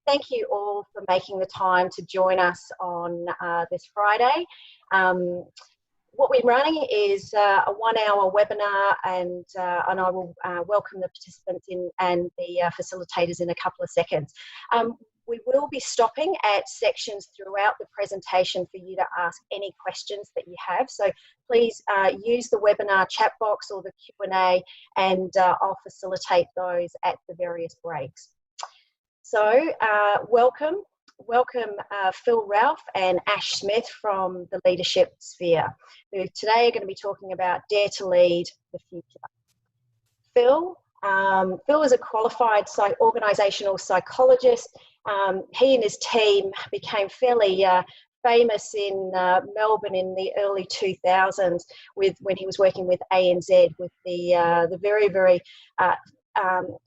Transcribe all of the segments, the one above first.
Thank you all for making the time to join us on this Friday. What we're running is a 1-hour webinar, and I will welcome the participants in and the facilitators in a couple of seconds. We will be stopping at sections throughout the presentation for you to ask any questions that you have. So please use the webinar chat box or the Q&A, and I'll facilitate those at the various breaks. So welcome Phil Ralph and Ash Smith from the Leadership Sphere, who today are going to be talking about Dare to Lead the Future. Phil is a qualified organisational psychologist. He and his team became fairly famous in Melbourne in the early 2000s when he was working with ANZ with the very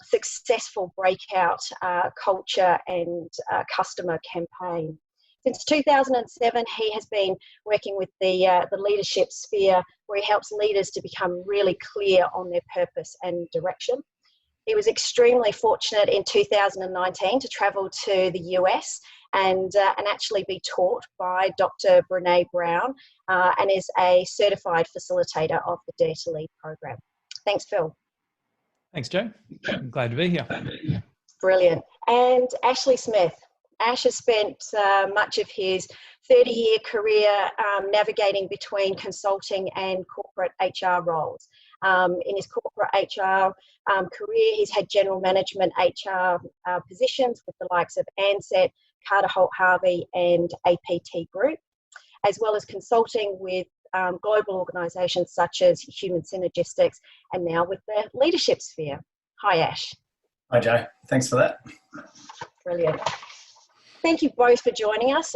successful Breakout culture and customer campaign. Since 2007, he has been working with the Leadership Sphere, where he helps leaders to become really clear on their purpose and direction. He was extremely fortunate in 2019 to travel to the US and actually be taught by Dr. Brene Brown, and is a certified facilitator of the Dare to Lead program. Thanks, Phil. Thanks, Jo. I'm glad to be here. Brilliant. And Ashley Smith. Ash has spent much of his 30-year career navigating between consulting and corporate HR roles. In his corporate HR career, he's had general management HR positions with the likes of Ansett, Carter Holt Harvey and APT Group, as well as consulting with global organisations such as Human Synergistics, and now with the Leadership Sphere. Hi, Ash. Hi, Jo. Thanks for that. Brilliant. Thank you both for joining us.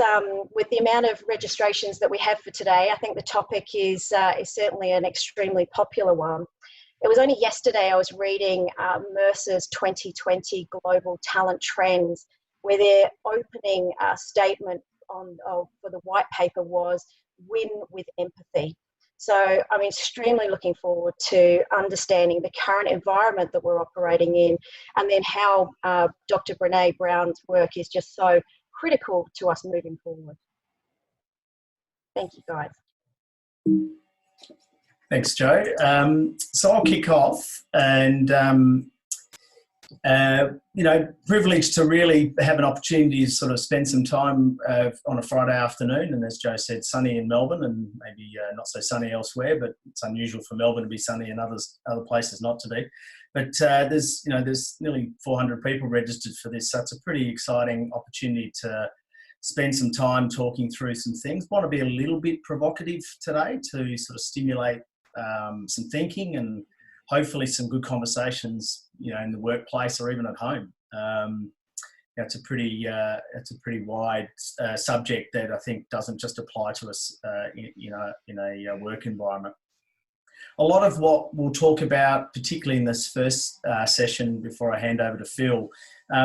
With the amount of registrations that we have for today, I think the topic is certainly an extremely popular one. It was only yesterday I was reading Mercer's 2020 Global Talent Trends, where their opening statement for the white paper was "Win with empathy." So I'm extremely looking forward to understanding the current environment that we're operating in, and then how Dr. Brene Brown's work is just so critical to us moving forward. Thank you, guys. Thanks, Jo. So I'll kick off, and privileged to really have an opportunity to sort of spend some time on a Friday afternoon, and as Jo said, sunny in Melbourne, and maybe not so sunny elsewhere, but it's unusual for Melbourne to be sunny and other places not to be. But there's nearly 400 people registered for this, so it's a pretty exciting opportunity to spend some time talking through some things. Want to be a little bit provocative today to sort of stimulate some thinking and hopefully some good conversations, in the workplace or even at home. It's a pretty wide subject that I think doesn't just apply to us, in a work environment. A lot of what we'll talk about, particularly in this first session before I hand over to Phil,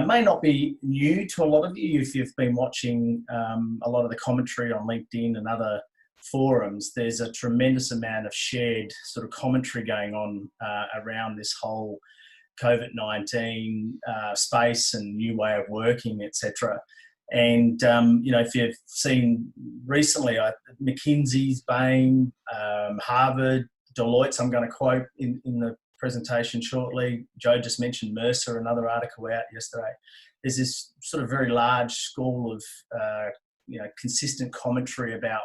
may not be new to a lot of you if you've been watching a lot of the commentary on LinkedIn and other forums. There's a tremendous amount of shared sort of commentary going on around this whole COVID-19 space and new way of working, etc. And, if you've seen recently, McKinsey's, Bain, Harvard, Deloitte's, I'm going to quote in the presentation shortly. Jo just mentioned Mercer, another article out yesterday. There's this sort of very large school of, consistent commentary about,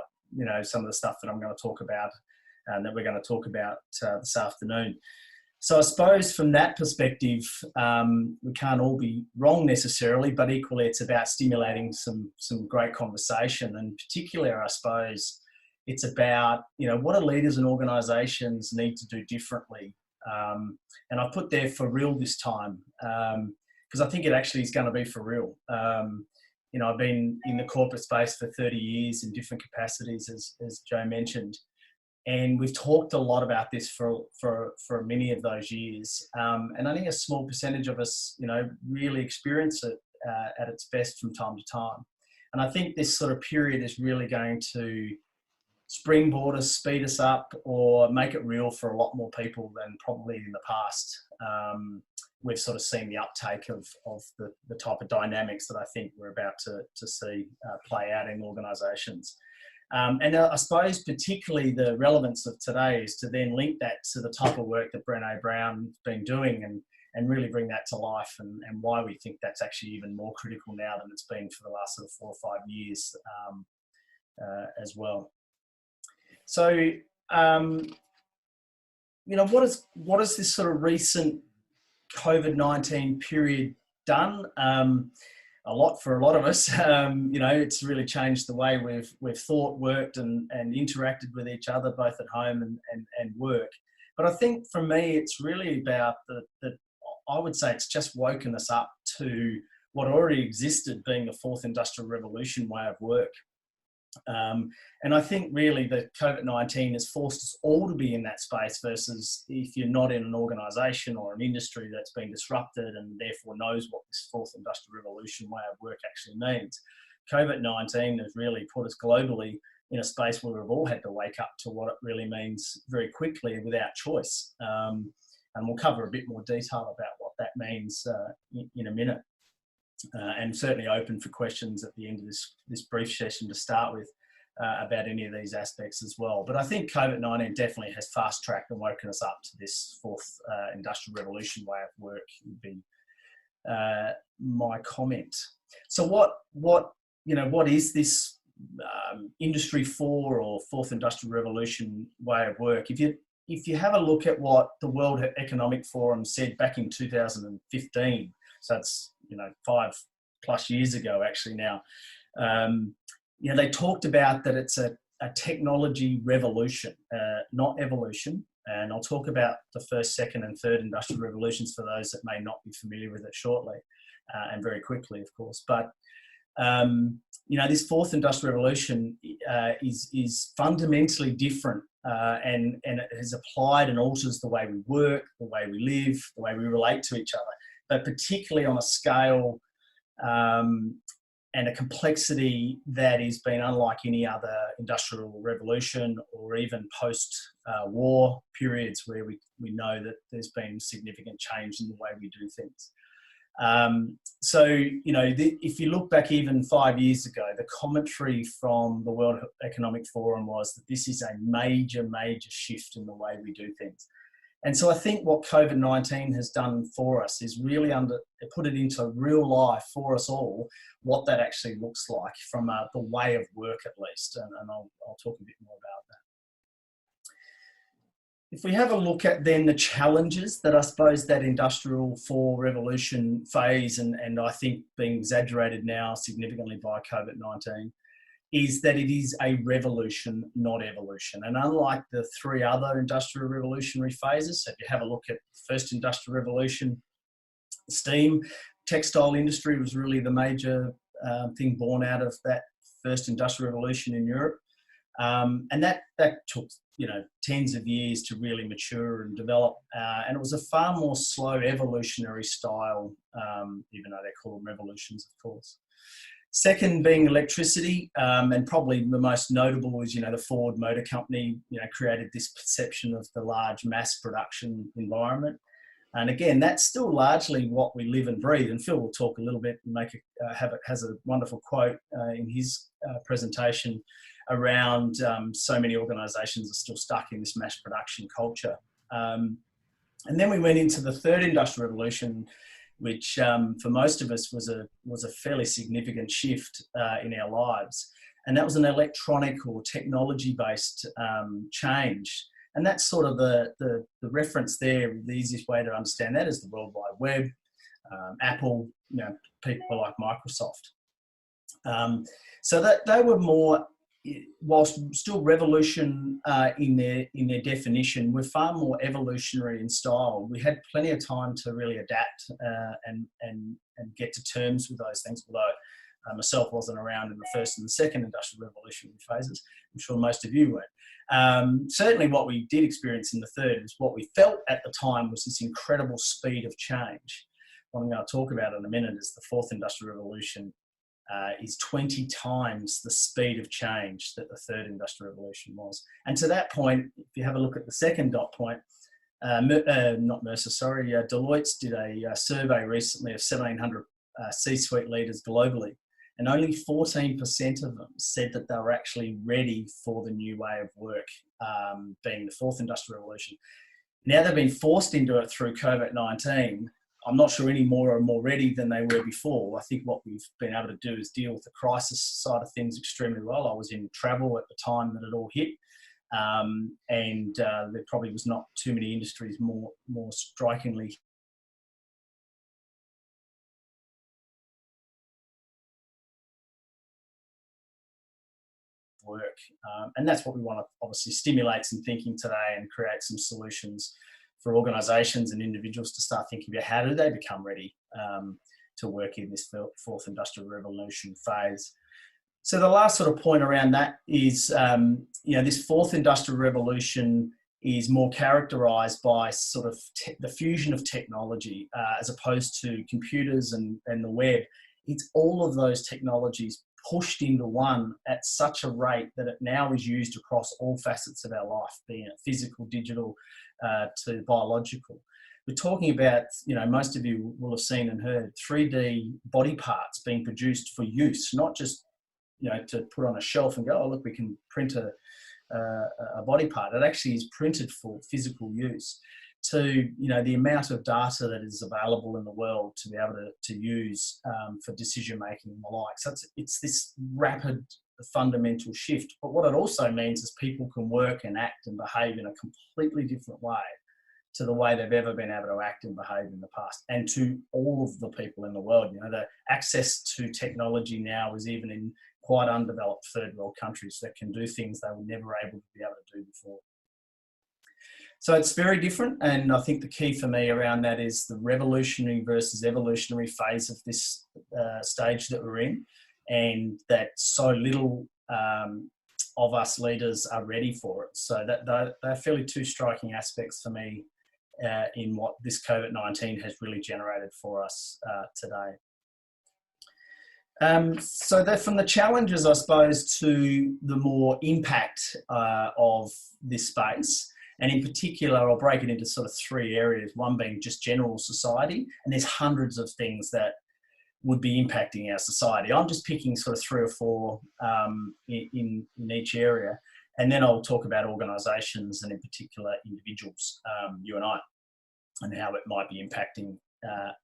some of the stuff that I'm going to talk about and that we're going to talk about this afternoon. So I suppose from that perspective, we can't all be wrong necessarily, but equally it's about stimulating some great conversation, and particularly, I suppose, it's about, what do leaders and organisations need to do differently? And I put there for real this time, because I think it actually is going to be for real. I've been in the corporate space for 30 years in different capacities, as Jo mentioned, and we've talked a lot about this for many of those years. And I think a small percentage of us, really experience it at its best from time to time. And I think this sort of period is really going to springboard us, speed us up, or make it real for a lot more people than probably in the past. we've sort of seen the uptake of the type of dynamics that I think we're about to see play out in organisations. And I suppose particularly the relevance of today is to then link that to the type of work that Brene Brown has been doing and really bring that to life, and why we think that's actually even more critical now than it's been for the last sort of 4 or 5 years as well. So, you know, what has this sort of recent COVID-19 period done? A lot for a lot of us. You know, it's really changed the way we've thought, worked, and interacted with each other, both at home and work. But I think for me, it's really about I would say it's just woken us up to what already existed, being the fourth industrial revolution way of work. And I think really that COVID-19 has forced us all to be in that space, versus if you're not in an organisation or an industry that's been disrupted and therefore knows what this fourth industrial revolution way of work actually means. COVID-19 has really put us globally in a space where we've all had to wake up to what it really means very quickly and without choice. And we'll cover a bit more detail about what that means in a minute. And certainly open for questions at the end of this brief session to start with about any of these aspects as well. But I think COVID-19 definitely has fast-tracked and woken us up to this fourth industrial revolution way of work, would be my comment. So what is this Industry 4 or fourth industrial revolution way of work? If you have a look at what the World Economic Forum said back in 2015, so it's 5+ years ago actually now, they talked about that it's a technology revolution, not evolution. And I'll talk about the first, second and third industrial revolutions for those that may not be familiar with it shortly, and very quickly, of course. But this fourth industrial revolution is fundamentally different, and it has applied and alters the way we work, the way we live, the way we relate to each other, but particularly on a scale and a complexity that has been unlike any other industrial revolution or even post-war periods where we know that there's been significant change in the way we do things. If you look back even 5 years ago, the commentary from the World Economic Forum was that this is a major, major shift in the way we do things. And so I think what COVID-19 has done for us is really put it into real life for us all, what that actually looks like from the way of work at least. And I'll talk a bit more about that. If we have a look at then the challenges that I suppose that Industrial 4 revolution phase, and I think being exaggerated now significantly by COVID-19, is that it is a revolution, not evolution. And unlike the 3 other industrial revolutionary phases, so if you have a look at the first industrial revolution, steam, textile industry was really the major thing born out of that first industrial revolution in Europe. And that took tens of years to really mature and develop, and it was a far more slow evolutionary style, even though they're called revolutions, of course. Second being electricity, and probably the most notable is the Ford Motor Company created this perception of the large mass production environment. And again, that's still largely what we live and breathe. And Phil will talk a little bit and has a wonderful quote in his presentation around so many organisations are still stuck in this mass production culture. And then we went into the third industrial revolution, which for most of us was a fairly significant shift in our lives. And that was an electronic or technology-based change. And that's sort of the reference there. The easiest way to understand that is the World Wide Web, Apple, people like Microsoft. So that they were more, whilst still revolution in their definition, were far more evolutionary in style. We had plenty of time to really adapt and get to terms with those things, although myself wasn't around in the first and the second industrial revolutionary phases. I'm sure most of you weren't. Certainly what we did experience in the third is what we felt at the time was this incredible speed of change. What I'm going to talk about in a minute is the fourth industrial revolution is 20 times the speed of change that the third industrial revolution was. And to that point, if you have a look at the second dot point, not Mercer, sorry, Deloitte did a survey recently of 1,700 C-suite leaders globally, and only 14% of them said that they were actually ready for the new way of work, being the fourth industrial revolution. Now they've been forced into it through COVID-19. I'm not sure any more are more ready than they were before. I think what we've been able to do is deal with the crisis side of things extremely well. I was in travel at the time that it all hit. There probably was not too many industries more strikingly work. And that's what we want to obviously stimulate some thinking today and create some solutions for organisations and individuals to start thinking about how do they become ready to work in this fourth industrial revolution phase. So the last sort of point around that is, this fourth industrial revolution is more characterised by sort of the fusion of technology as opposed to computers and the web. It's all of those technologies pushed into one at such a rate that it now is used across all facets of our life, being it physical, digital, to biological. We're talking about, most of you will have seen and heard 3D body parts being produced for use, not just, to put on a shelf and go, oh, look, we can print a body part. It actually is printed for physical use. To, the amount of data that is available in the world to be able to use for decision making and the like. So it's this rapid fundamental shift. But what it also means is people can work and act and behave in a completely different way to the way they've ever been able to act and behave in the past, and to all of the people in the world. The access to technology now is even in quite undeveloped third world countries that can do things they were never able to be able to do before. So it's very different, and I think the key for me around that is the revolutionary versus evolutionary phase of this stage that we're in, and that so little of us leaders are ready for it. So they're fairly two striking aspects for me in what this COVID-19 has really generated for us today. So that from the challenges, I suppose, to the more impact of this space, and in particular, I'll break it into sort of three areas, one being just general society, and there's hundreds of things that would be impacting our society. I'm just picking sort of three or four in each area, and then I'll talk about organisations and in particular individuals, you and I, and how it might be impacting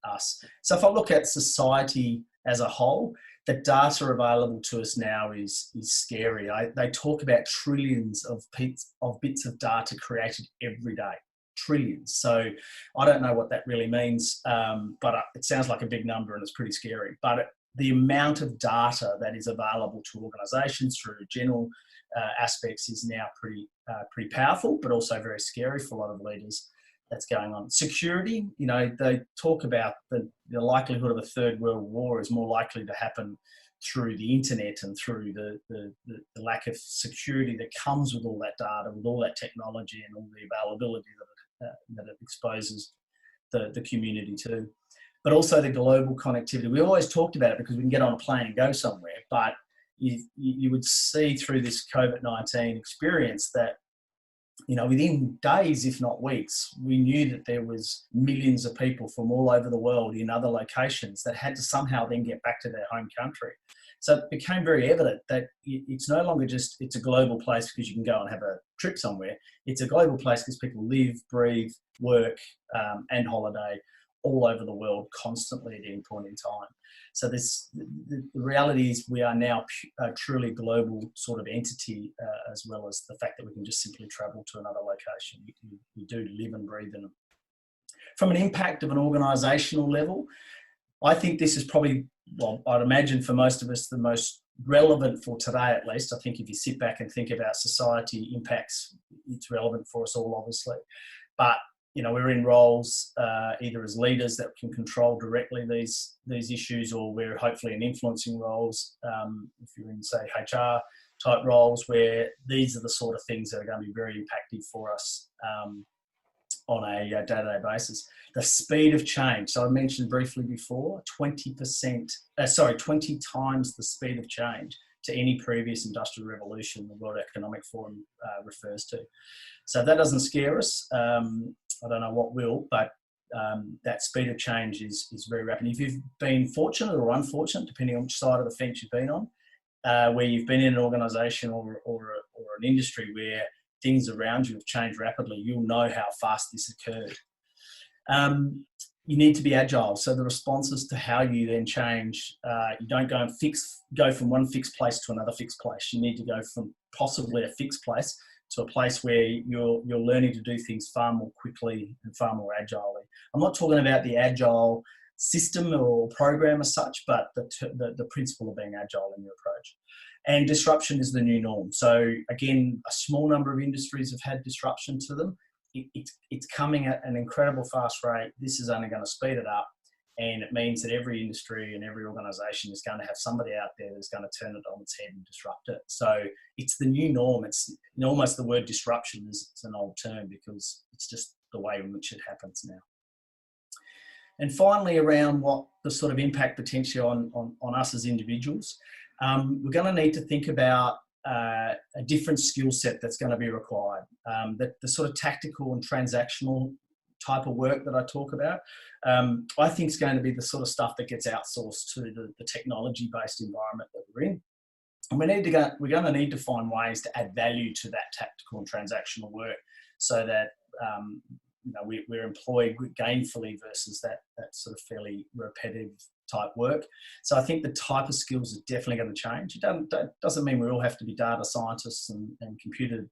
us. So if I look at society as a whole, the data available to us now is scary. They talk about trillions of bits of data created every day. Trillions. So I don't know what that really means, but it sounds like a big number and it's pretty scary. But the amount of data that is available to organisations through general aspects is now pretty powerful, but also very scary for a lot of leaders. That's going on. Security, they talk about the likelihood of a third world war is more likely to happen through the internet and through the lack of security that comes with all that data, with all that technology and all the availability that it exposes the community to. But also the global connectivity. We always talked about it because we can get on a plane and go somewhere, but you would see through this COVID-19 experience that within days, if not weeks, we knew that there was millions of people from all over the world in other locations that had to somehow then get back to their home country. So it became very evident that it's no longer just, it's a global place because you can go and have a trip somewhere. It's a global place because people live, breathe, work, and holiday all over the world constantly at any point in time. So the reality is we are now a truly global sort of entity, as well as the fact that we can just simply travel to another location. We do live and breathe in them. From an impact of an organisational level, I think this is probably, well, I'd imagine for most of us, the most relevant for today at least. I think if you sit back and think about society impacts, it's relevant for us all, obviously. But we're in roles either as leaders that can control directly these issues, or we're hopefully in influencing roles. If you're in, say, HR type roles, where these are the sort of things that are going to be very impactful for us on a day-to-day basis. The speed of change. So I mentioned briefly before, 20 times the speed of change to any previous industrial revolution the World Economic Forum refers to. So that doesn't scare us. I don't know what will, but that speed of change is very rapid. If you've been fortunate or unfortunate, depending on which side of the fence you've been on, where you've been in an organisation or an industry where things around you have changed rapidly, you'll know how fast this occurred. You need to be agile. So the responses to how you then change, you don't go from one fixed place to another fixed place. You need to go from possibly a fixed place to a place where you're learning to do things far more quickly and far more agilely. I'm not talking about the agile system or program as such, but the principle of being agile in your approach. And disruption is the new norm. So again, a small number of industries have had disruption to them. It's coming at an incredible fast rate. This is only going to speed it up. And it means that every industry and every organisation is going to have somebody out there that's going to turn it on its head and disrupt it. So it's the new norm. It's almost the word disruption is an old term because it's just the way in which it happens now. And finally, around what the sort of impact potentially on us as individuals, we're going to need to think about a different skill set that's going to be required. The sort of tactical and transactional type of work that I talk about, I think is going to be the sort of stuff that gets outsourced to the technology-based environment that we're in. And we're going to need to find ways to add value to that tactical and transactional work so that we're employed gainfully versus that sort of fairly repetitive type work. So I think the type of skills are definitely going to change. It doesn't mean we all have to be data scientists and computer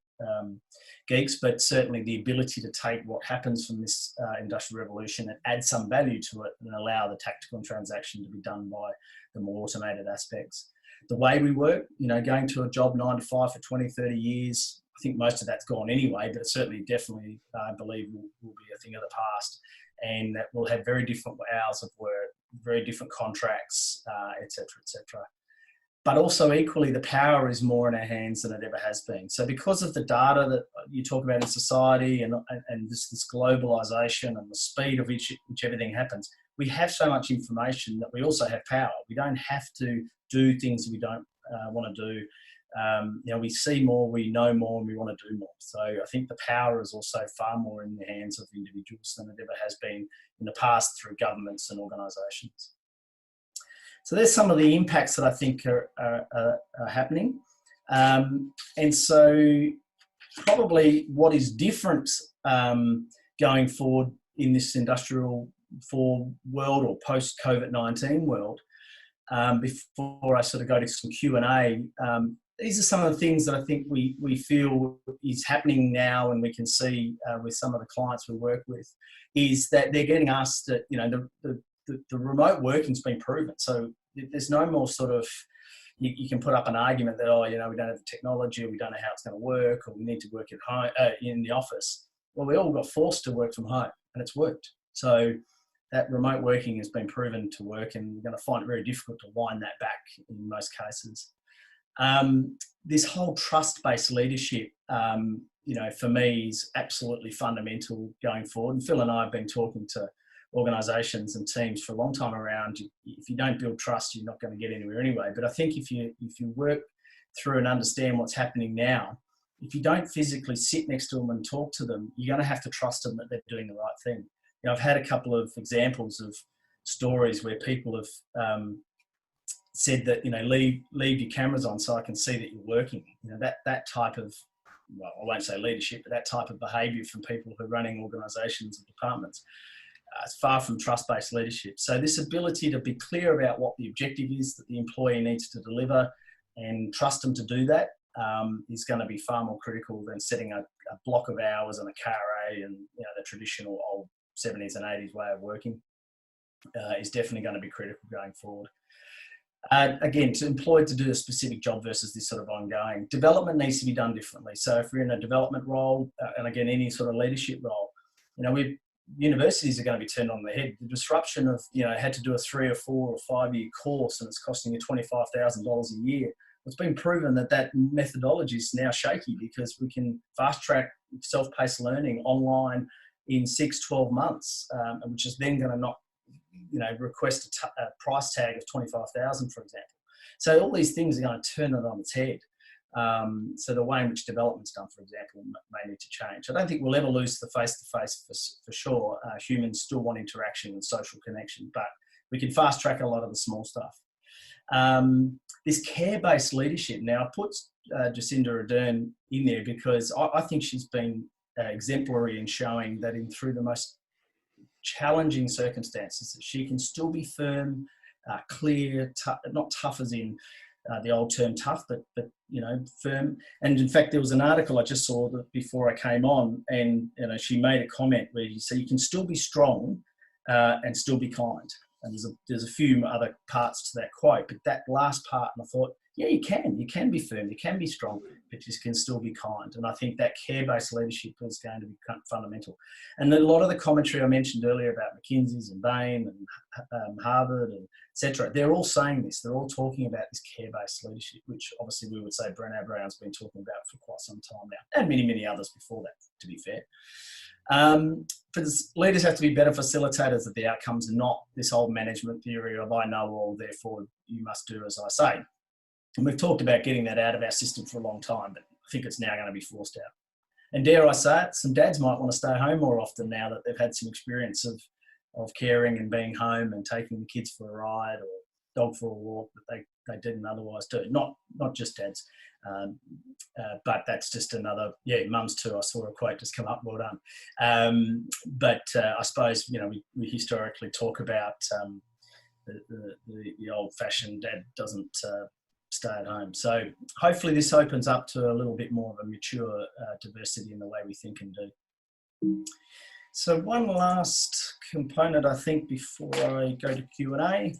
geeks, but certainly the ability to take what happens from this industrial revolution and add some value to it and allow the tactical and transaction to be done by the more automated aspects. The way we work, going to a job 9 to 5 for 20, 30 years, I think most of that's gone anyway, but it certainly definitely I believe will be a thing of the past, and that we'll have very different hours of work, very different contracts, et cetera. But also equally, the power is more in our hands than it ever has been. So because of the data that you talk about in society and this globalization and the speed of which everything happens, we have so much information that we also have power. We don't have to do things we don't want to do. We see more, we know more, and we want to do more. So I think the power is also far more in the hands of individuals than it ever has been in the past through governments and organisations. So there's some of the impacts that I think are happening. And so probably what is different going forward in this industrial 4 world or post-COVID-19 world, before I sort of go to some Q&A, these are some of the things that I think we feel is happening now, and we can see with some of the clients we work with, is that they're getting asked that, the remote working's been proven. So there's no more sort of, you can put up an argument that, we don't have the technology, or we don't know how it's going to work, or we need to work at home, in the office. Well, we all got forced to work from home, and it's worked. So that remote working has been proven to work, and we're going to find it very difficult to wind that back in most cases. This whole trust-based leadership, for me is absolutely fundamental going forward. And Phil and I have been talking to organisations and teams for a long time around, if you don't build trust, you're not going to get anywhere anyway. But I think if you work through and understand what's happening now, if you don't physically sit next to them and talk to them, you're going to have to trust them that they're doing the right thing. I've had a couple of examples of stories where people have said that, leave your cameras on so I can see that you're working. That type of, well, I won't say leadership, but that type of behaviour from people who are running organisations and departments, it's far from trust-based leadership. So this ability to be clear about what the objective is that the employee needs to deliver and trust them to do that is going to be far more critical than setting a block of hours and a KRA and the traditional old 70s and 80s way of working is definitely going to be critical going forward. Again, to employed to do a specific job versus this sort of ongoing. Development needs to be done differently. So if we're in a development role, and again, any sort of leadership role, universities are going to be turned on their head. The disruption of, had to do a 3 or 4 or 5 year course and it's costing you $25,000 a year. It's been proven that methodology is now shaky because we can fast track self-paced learning online in 6-12 months, which is then going to not, request a price tag of $25,000, for example. So all these things are going to turn it on its head. So the way in which development's done, for example, may need to change. I don't think we'll ever lose the face-to-face for sure. Humans still want interaction and social connection, but we can fast-track a lot of the small stuff. This care-based leadership. Now, I put Jacinda Ardern in there because I think she's been exemplary in showing that through the most challenging circumstances, that she can still be firm, clear, not tough as in the old term tough, but firm. And in fact, there was an article I just saw that before I came on, and she made a comment where you say you can still be strong and still be kind. And there's a few other parts to that quote, but that last part, and I thought, yeah, you can be firm, you can be strong, but you can still be kind. And I think that care-based leadership is going to be fundamental. And a lot of the commentary I mentioned earlier about McKinsey's and Bain and Harvard and etc., they're all saying this. They're all talking about this care-based leadership, which obviously we would say Brene Brown's been talking about for quite some time now, and many, many others before that, to be fair. Leaders have to be better facilitators of the outcomes, and not this old management theory of I know all, therefore you must do as I say. And we've talked about getting that out of our system for a long time, but I think it's now going to be forced out. And dare I say it, some dads might want to stay home more often now that they've had some experience of caring and being home and taking the kids for a ride or dog for a walk that they didn't otherwise do. Not just dads, but that's just another, mums too. I saw a quote just come up, well done. But I suppose, we historically talk about the old-fashioned dad doesn't stay at home. So hopefully this opens up to a little bit more of a mature diversity in the way we think and do. So one last component, I think, before I go to Q&A.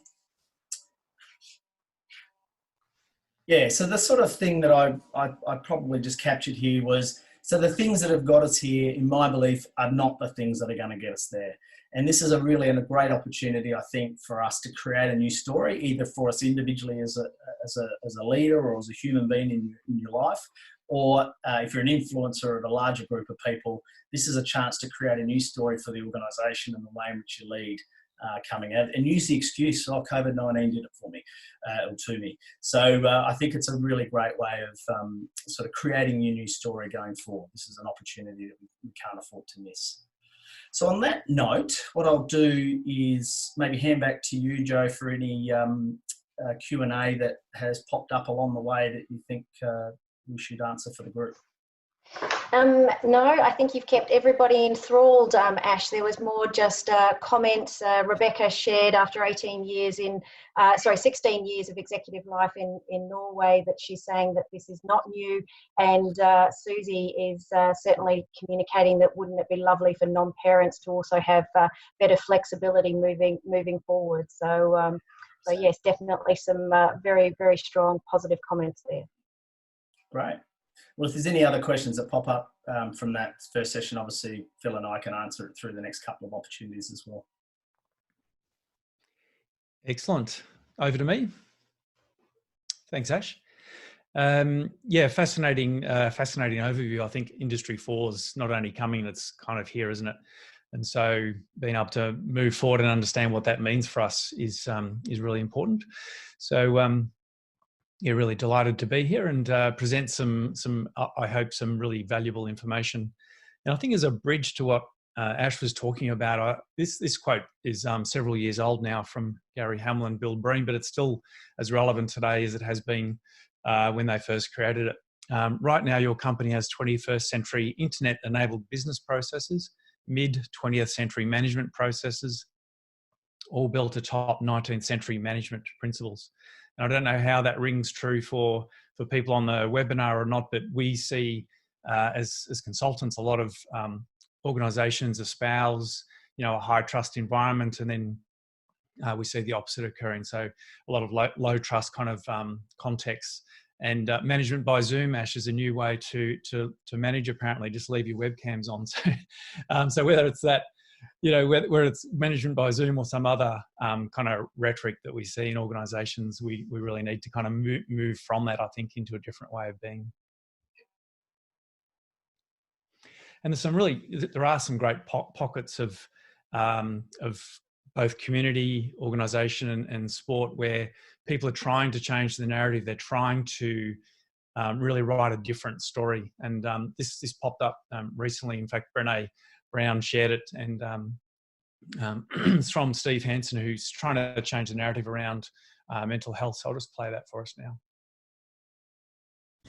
Yeah, so the sort of thing that I probably just captured here was, so the things that have got us here, in my belief, are not the things that are going to get us there. And this is a great opportunity, I think, for us to create a new story, either for us individually as a leader or as a human being in your life, or if you're an influencer of a larger group of people, this is a chance to create a new story for the organisation and the way in which you lead coming out, and use the excuse, COVID-19 did it for me, or to me. So I think it's a really great way of sort of creating your new story going forward. This is an opportunity that we can't afford to miss. So on that note, what I'll do is maybe hand back to you, Joe, for any Q&A that has popped up along the way that you think we should answer for the group. No, I think you've kept everybody enthralled, Ash. There was more just comments. Rebecca shared after 16 years of executive life in Norway, that she's saying that this is not new. And Susie is certainly communicating that wouldn't it be lovely for non-parents to also have better flexibility moving forward. So yes, definitely some very, very strong positive comments there. Great. Well, if there's any other questions that pop up from that first session, obviously Phil and I can answer it through the next couple of opportunities as well. Excellent. Over to me. Thanks, Ash. Fascinating overview. I think Industry 4's not only coming, it's kind of here, isn't it? And so being able to move forward and understand what that means for us is really important. So really delighted to be here and present some I hope some really valuable information. And I think as a bridge to what Ash was talking about, this quote is several years old now from Gary Hamel and Bill Breen, but it's still as relevant today as it has been when they first created it. Right now, your company has 21st century internet-enabled business processes, mid-20th century management processes, all built atop 19th century management principles. And I don't know how that rings true for people on the webinar or not, but we see as consultants a lot of organisations espouse, a high trust environment, and then we see the opposite occurring. So a lot of low trust kind of contexts. And management by Zoom, Ash, is a new way to manage. Apparently, just leave your webcams on. So whether it's that, whether it's management by Zoom or some other kind of rhetoric that we see in organisations, we really need to kind of move from that, I think, into a different way of being. And there are some great pockets of both community, organisation and sport where people are trying to change the narrative. They're trying to really write a different story. And this popped up recently. In fact, Brene Brown shared it, and it's from Steve Hansen, who's trying to change the narrative around mental health. So I'll just play that for us now.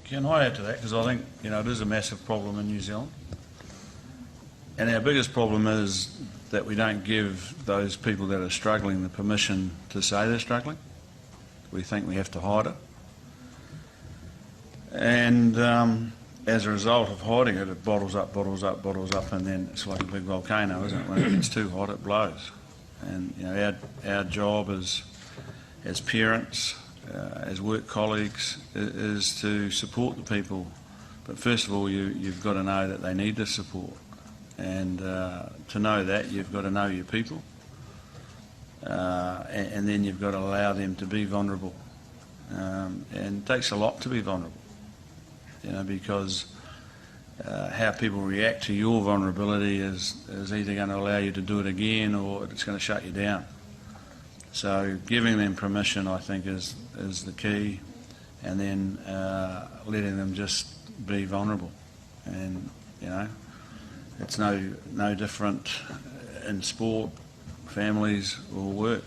Can I add to that? Because I think, you know, it is a massive problem in New Zealand. And our biggest problem is that we don't give those people that are struggling the permission to say they're struggling. We think we have to hide it. And as a result of hiding it, it bottles up, and then it's like a big volcano, isn't it? When it gets too hot, it blows. And, you know, our job as parents, as work colleagues, is to support the people. But first of all, you've got to know that they need the support. And to know that, you've got to know your people. And then you've got to allow them to be vulnerable. And it takes a lot to be vulnerable, you know, because how people react to your vulnerability is either going to allow you to do it again or it's going to shut you down. So giving them permission, I think, is the key, and then letting them just be vulnerable. And, you know, it's no different in sport, families or work.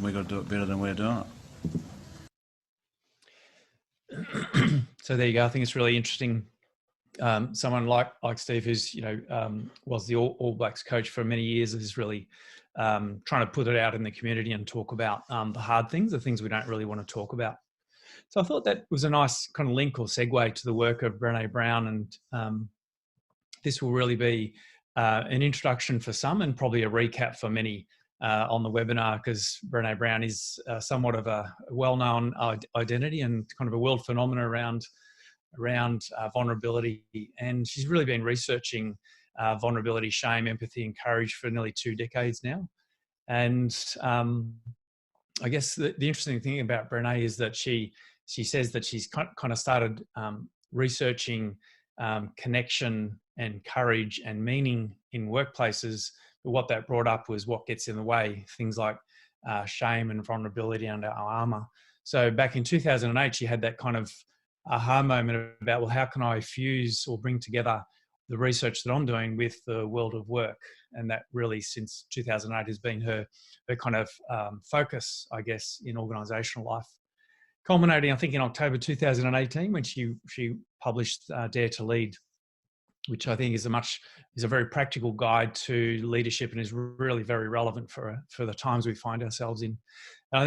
We've got to do it better than we're doing it. So there you go. I think it's really interesting. Someone like Steve, who's, you know, was the All Blacks coach for many years, is really trying to put it out in the community and talk about the hard things, the things we don't really want to talk about. So I thought that was a nice kind of link or segue to the work of Brene Brown, and this will really be an introduction for some and probably a recap for many on the webinar, because Brene Brown is somewhat of a well-known identity and kind of a world phenomenon around vulnerability. And she's really been researching vulnerability, shame, empathy, and courage for nearly 2 decades now. And I guess the interesting thing about Brene is that she says that she's kind of started researching connection and courage and meaning in workplaces. But what that brought up was what gets in the way, things like shame and vulnerability under our armour. So back in 2008, she had that kind of aha moment about, well, how can I fuse or bring together the research that I'm doing with the world of work? And that really, since 2008, has been her kind of focus, I guess, in organisational life. Culminating, I think, in October 2018, when she published Dare to Lead, which I think is a very practical guide to leadership and is really very relevant for the times we find ourselves in. And I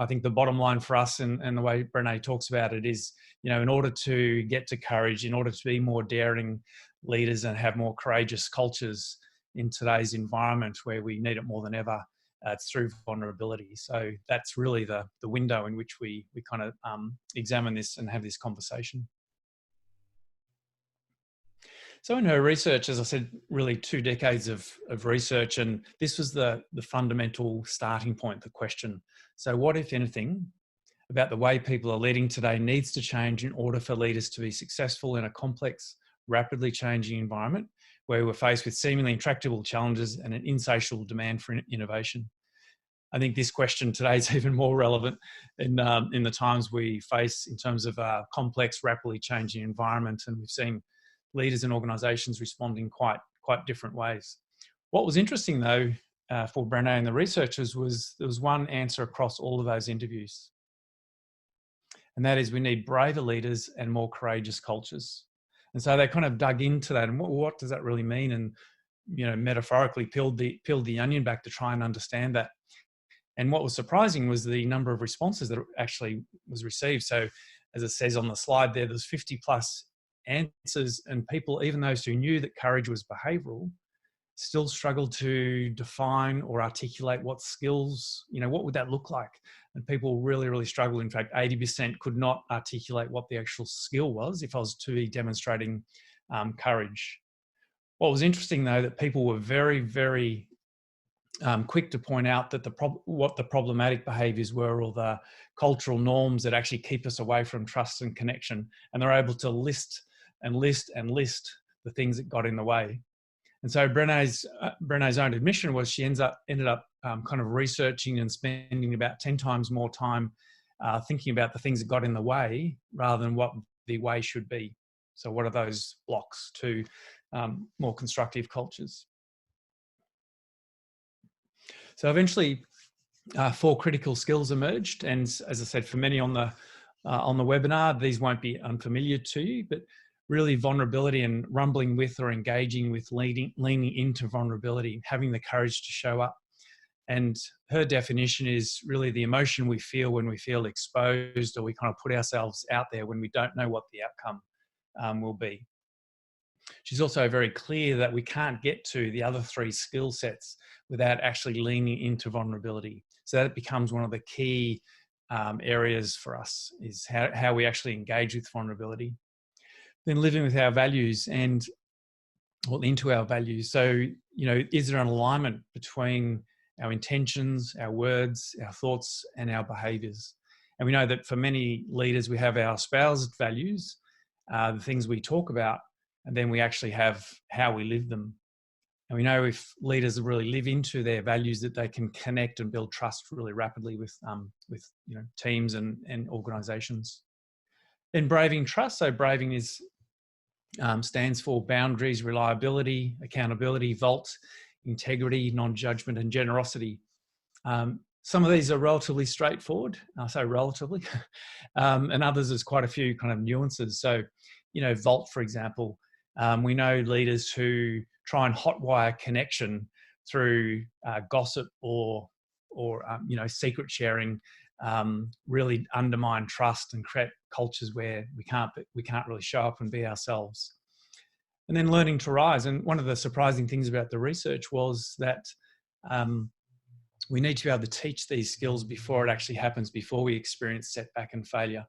think the bottom line for us, and the way Brene talks about it, is, you know, in order to get to courage, in order to be more daring leaders and have more courageous cultures in today's environment where we need it more than ever, it's through vulnerability. So that's really the window in which we kind of examine this and have this conversation. So in her research, as I said, really 2 decades of research, and this was the fundamental starting point, the question. So what, if anything, about the way people are leading today needs to change in order for leaders to be successful in a complex, rapidly changing environment where we're faced with seemingly intractable challenges and an insatiable demand for innovation? I think this question today is even more relevant in the times we face in terms of a complex, rapidly changing environment, and we've seen leaders and organisations responding quite different ways. What was interesting, though, for Brene and the researchers was there was one answer across all of those interviews, and that is we need braver leaders and more courageous cultures. And so they kind of dug into that, and what does that really mean? And, you know, metaphorically peeled the onion back to try and understand that. And what was surprising was the number of responses that actually was received. So, as it says on the slide there's 50 plus answers, and people, even those who knew that courage was behavioural, still struggled to define or articulate what skills, you know, what would that look like? And people really, really struggled. In fact, 80% could not articulate what the actual skill was if I was to be demonstrating courage. What was interesting, though, that people were very, very quick to point out that what the problematic behaviours were, or the cultural norms that actually keep us away from trust and connection. And they're able to list the things that got in the way. And so Brene's own admission was she ended up kind of researching and spending about 10 times more time thinking about the things that got in the way rather than what the way should be. So what are those blocks to more constructive cultures? So eventually 4 critical skills emerged, and as I said, for many on the webinar, these won't be unfamiliar to you, but really vulnerability and rumbling with or engaging with, leaning into vulnerability, having the courage to show up. And her definition is really the emotion we feel when we feel exposed, or we kind of put ourselves out there when we don't know what the outcome will be. She's also very clear that we can't get to the other 3 skill sets without actually leaning into vulnerability. So that becomes one of the key areas for us, is how we actually engage with vulnerability. Then living with our values and into our values. So, is there an alignment between our intentions, our words, our thoughts, and our behaviours? And we know that for many leaders, we have our espoused values, the things we talk about, and then we actually have how we live them. And we know if leaders really live into their values, that they can connect and build trust really rapidly with teams and organisations. Then braving trust. So braving stands for boundaries, reliability, accountability, vault, integrity, non-judgment, and generosity. Some of these are relatively straightforward. I say relatively, and others there's quite a few kind of nuances. So, vault, for example, we know leaders who try and hotwire connection through gossip or secret sharing, really undermine trust and create cultures where we can't really show up and be ourselves. And then learning to rise. And one of the surprising things about the research was that we need to be able to teach these skills before it actually happens, before we experience setback and failure.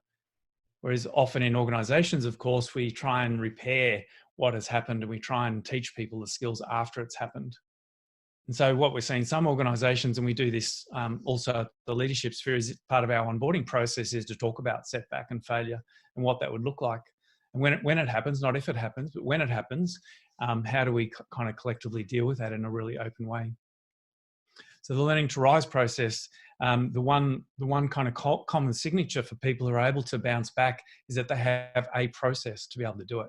Whereas often in organisations, of course, we try and repair what has happened, and we try and teach people the skills after it's happened. And so what we're seeing some organisations, and we do this also at the leadership sphere, is part of our onboarding process is to talk about setback and failure and what that would look like. And when it happens, not if it happens, but when it happens, how do we kind of collectively deal with that in a really open way? So the learning to rise process, the one kind of common signature for people who are able to bounce back is that they have a process to be able to do it.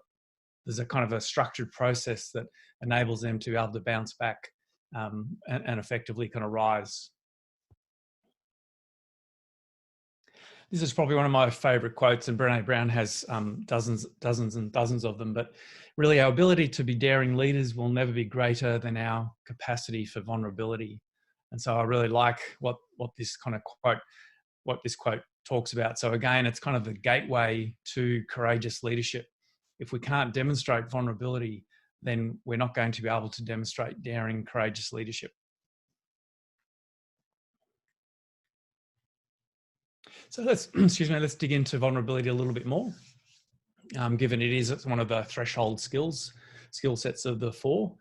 There's a kind of a structured process that enables them to be able to bounce back and effectively kind of rise. This is probably one of my favourite quotes, and Brene Brown has dozens and dozens of them, but really our ability to be daring leaders will never be greater than our capacity for vulnerability. And so I really like what this quote talks about. So again, it's kind of the gateway to courageous leadership. If we can't demonstrate vulnerability, then we're not going to be able to demonstrate daring, courageous leadership. So let's dig into vulnerability a little bit more, given it's one of the threshold skill sets of the 4.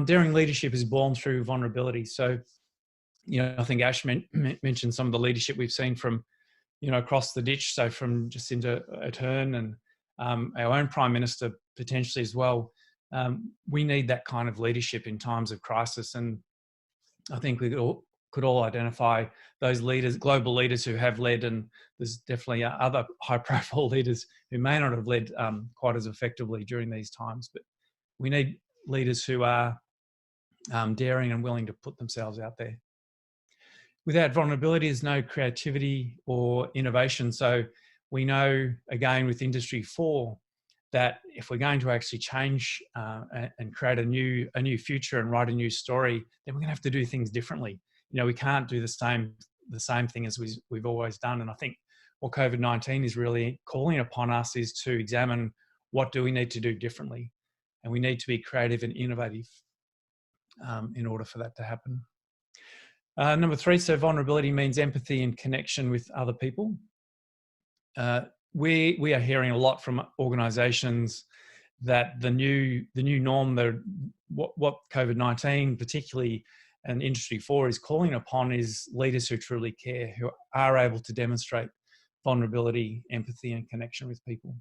Daring leadership is born through vulnerability. So, I think Ash mentioned some of the leadership we've seen from, across the ditch. So from Jacinda Ardern and our own Prime Minister potentially as well. We need that kind of leadership in times of crisis. And I think we could all identify those leaders, global leaders who have led, and there's definitely other high-profile leaders who may not have led quite as effectively during these times. But we need leaders who are daring and willing to put themselves out there. Without vulnerability, there's no creativity or innovation. So we know, again, with Industry 4, that if we're going to actually change and create a new future and write a new story, then we're going to have to do things differently. We can't do the same thing as we've always done. And I think what COVID-19 is really calling upon us is to examine what do we need to do differently, and we need to be creative and innovative in order for that to happen. Number 3, so vulnerability means empathy and connection with other people. We are hearing a lot from organisations that the new norm, what COVID-19 particularly and Industry 4 is calling upon, is leaders who truly care, who are able to demonstrate vulnerability, empathy, and connection with people.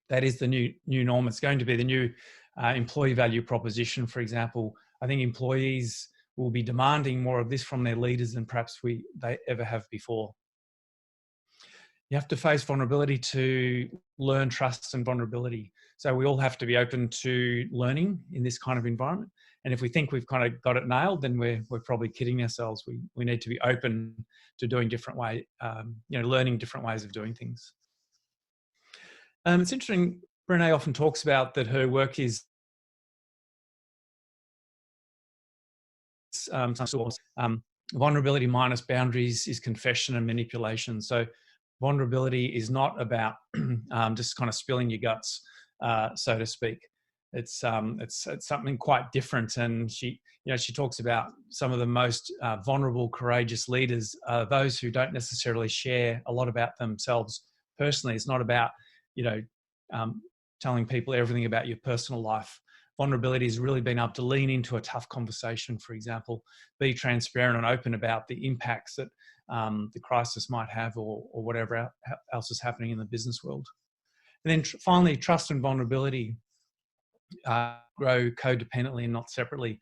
That is the new norm. It's going to be the new employee value proposition, for example. I think employees will be demanding more of this from their leaders than perhaps they ever have before. You have to face vulnerability to learn trust and vulnerability. So we all have to be open to learning in this kind of environment. And if we think we've kind of got it nailed, then we're probably kidding ourselves. We need to be open to doing different learning different ways of doing things. It's interesting, Brene often talks about that her work is vulnerability minus boundaries is confession and manipulation. So vulnerability is not about just kind of spilling your guts, so to speak. It's something quite different. And she talks about some of the most vulnerable, courageous leaders are those who don't necessarily share a lot about themselves personally. It's not about, telling people everything about your personal life. Vulnerability is really being able to lean into a tough conversation, for example, be transparent and open about the impacts that the crisis might have or whatever else is happening in the business world. And then finally, trust and vulnerability grow codependently and not separately.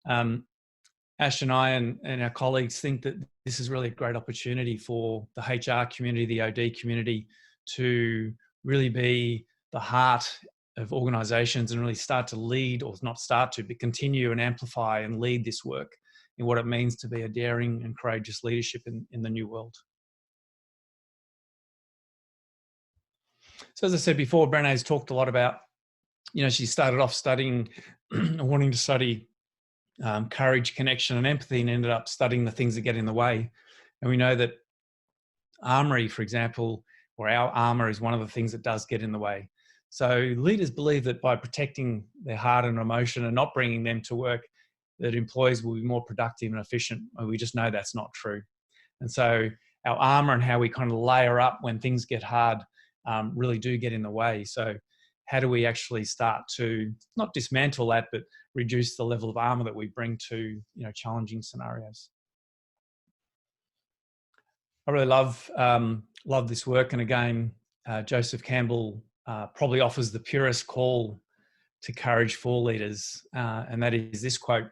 Ash and I and our colleagues think that this is really a great opportunity for the HR community, the OD community, to really be the heart of organisations and really start to lead, or not start to, but continue and amplify and lead this work in what it means to be a daring and courageous leadership in the new world. So as I said before, Brene's talked a lot about, she started off studying, wanting to study courage, connection and empathy, and ended up studying the things that get in the way. And we know that armory, for example, or our armour is one of the things that does get in the way. So leaders believe that by protecting their heart and emotion and not bringing them to work, that employees will be more productive and efficient. And we just know that's not true. And so our armour and how we kind of layer up when things get hard really do get in the way. So how do we actually start to not dismantle that, but reduce the level of armour that we bring to challenging scenarios? I really love this work. And again, Joseph Campbell probably offers the purest call to courage for leaders. And that is this quote,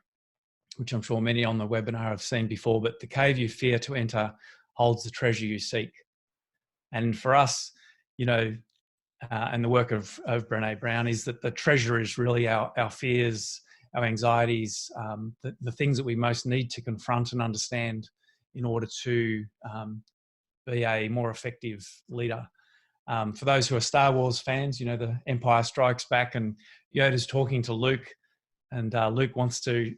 which I'm sure many on the webinar have seen before, but the cave you fear to enter holds the treasure you seek. And for us, and the work of Brene Brown is that the treasure is really our fears, our anxieties, the things that we most need to confront and understand in order to be a more effective leader. For those who are Star Wars fans, the Empire Strikes Back and Yoda's talking to Luke, and Luke wants to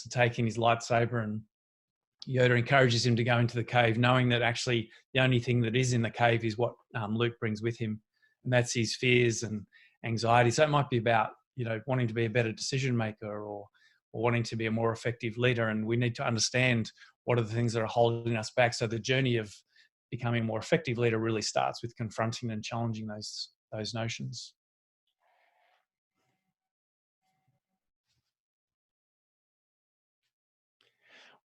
take in his lightsaber, and Yoda encourages him to go into the cave, knowing that actually the only thing that is in the cave is what Luke brings with him, and that's his fears and anxiety. So it might be about wanting to be a better decision maker or wanting to be a more effective leader, and we need to understand what are the things that are holding us back. So the journey of becoming a more effective leader really starts with confronting and challenging those notions.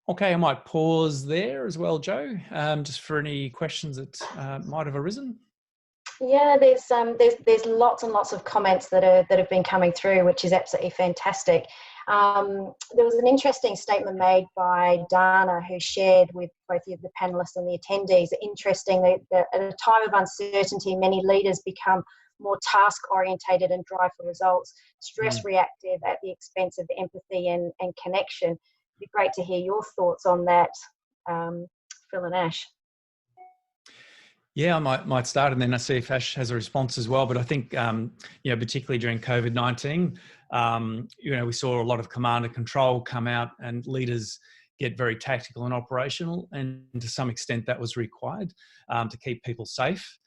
Okay, I might pause there as well, Joe, just for any questions that might have arisen. Yeah, there's lots and lots of comments that have been coming through, which is absolutely fantastic. There was an interesting statement made by Dana, who shared with both of the panelists and the attendees. Interesting that at a time of uncertainty, many leaders become more task-orientated and drive for results, stress-reactive at the expense of empathy and connection. It'd be great to hear your thoughts on that, Phil and Ash. Yeah, I might start and then I see if Ash has a response as well. But I think, particularly during COVID-19, we saw a lot of command and control come out and leaders get very tactical and operational. And to some extent that was required to keep people safe.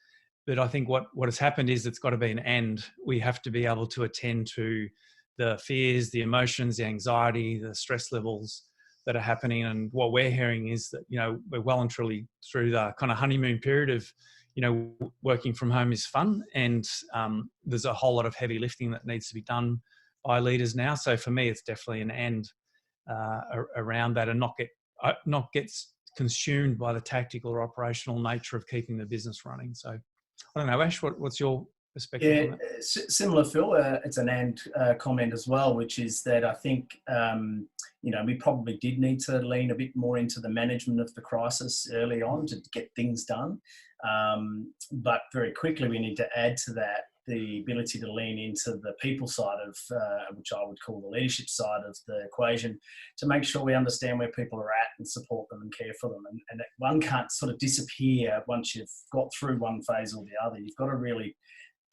But I think what has happened is it's got to be an end. We have to be able to attend to the fears, the emotions, the anxiety, the stress levels that are happening. And what we're hearing is that, we're well and truly through the kind of honeymoon period of, working from home is fun. And there's a whole lot of heavy lifting that needs to be done by leaders now. So for me, it's definitely an end around that, and not gets consumed by the tactical or operational nature of keeping the business running. So I don't know, Ash, what's your perspective on that? Similar, Phil. It's an and comment as well, which is that I think, we probably did need to lean a bit more into the management of the crisis early on to get things done. But very quickly, we need to add to that the ability to lean into the people side of, which I would call the leadership side of the equation, to make sure we understand where people are at and support them and care for them. And one can't sort of disappear once you've got through one phase or the other. You've got to really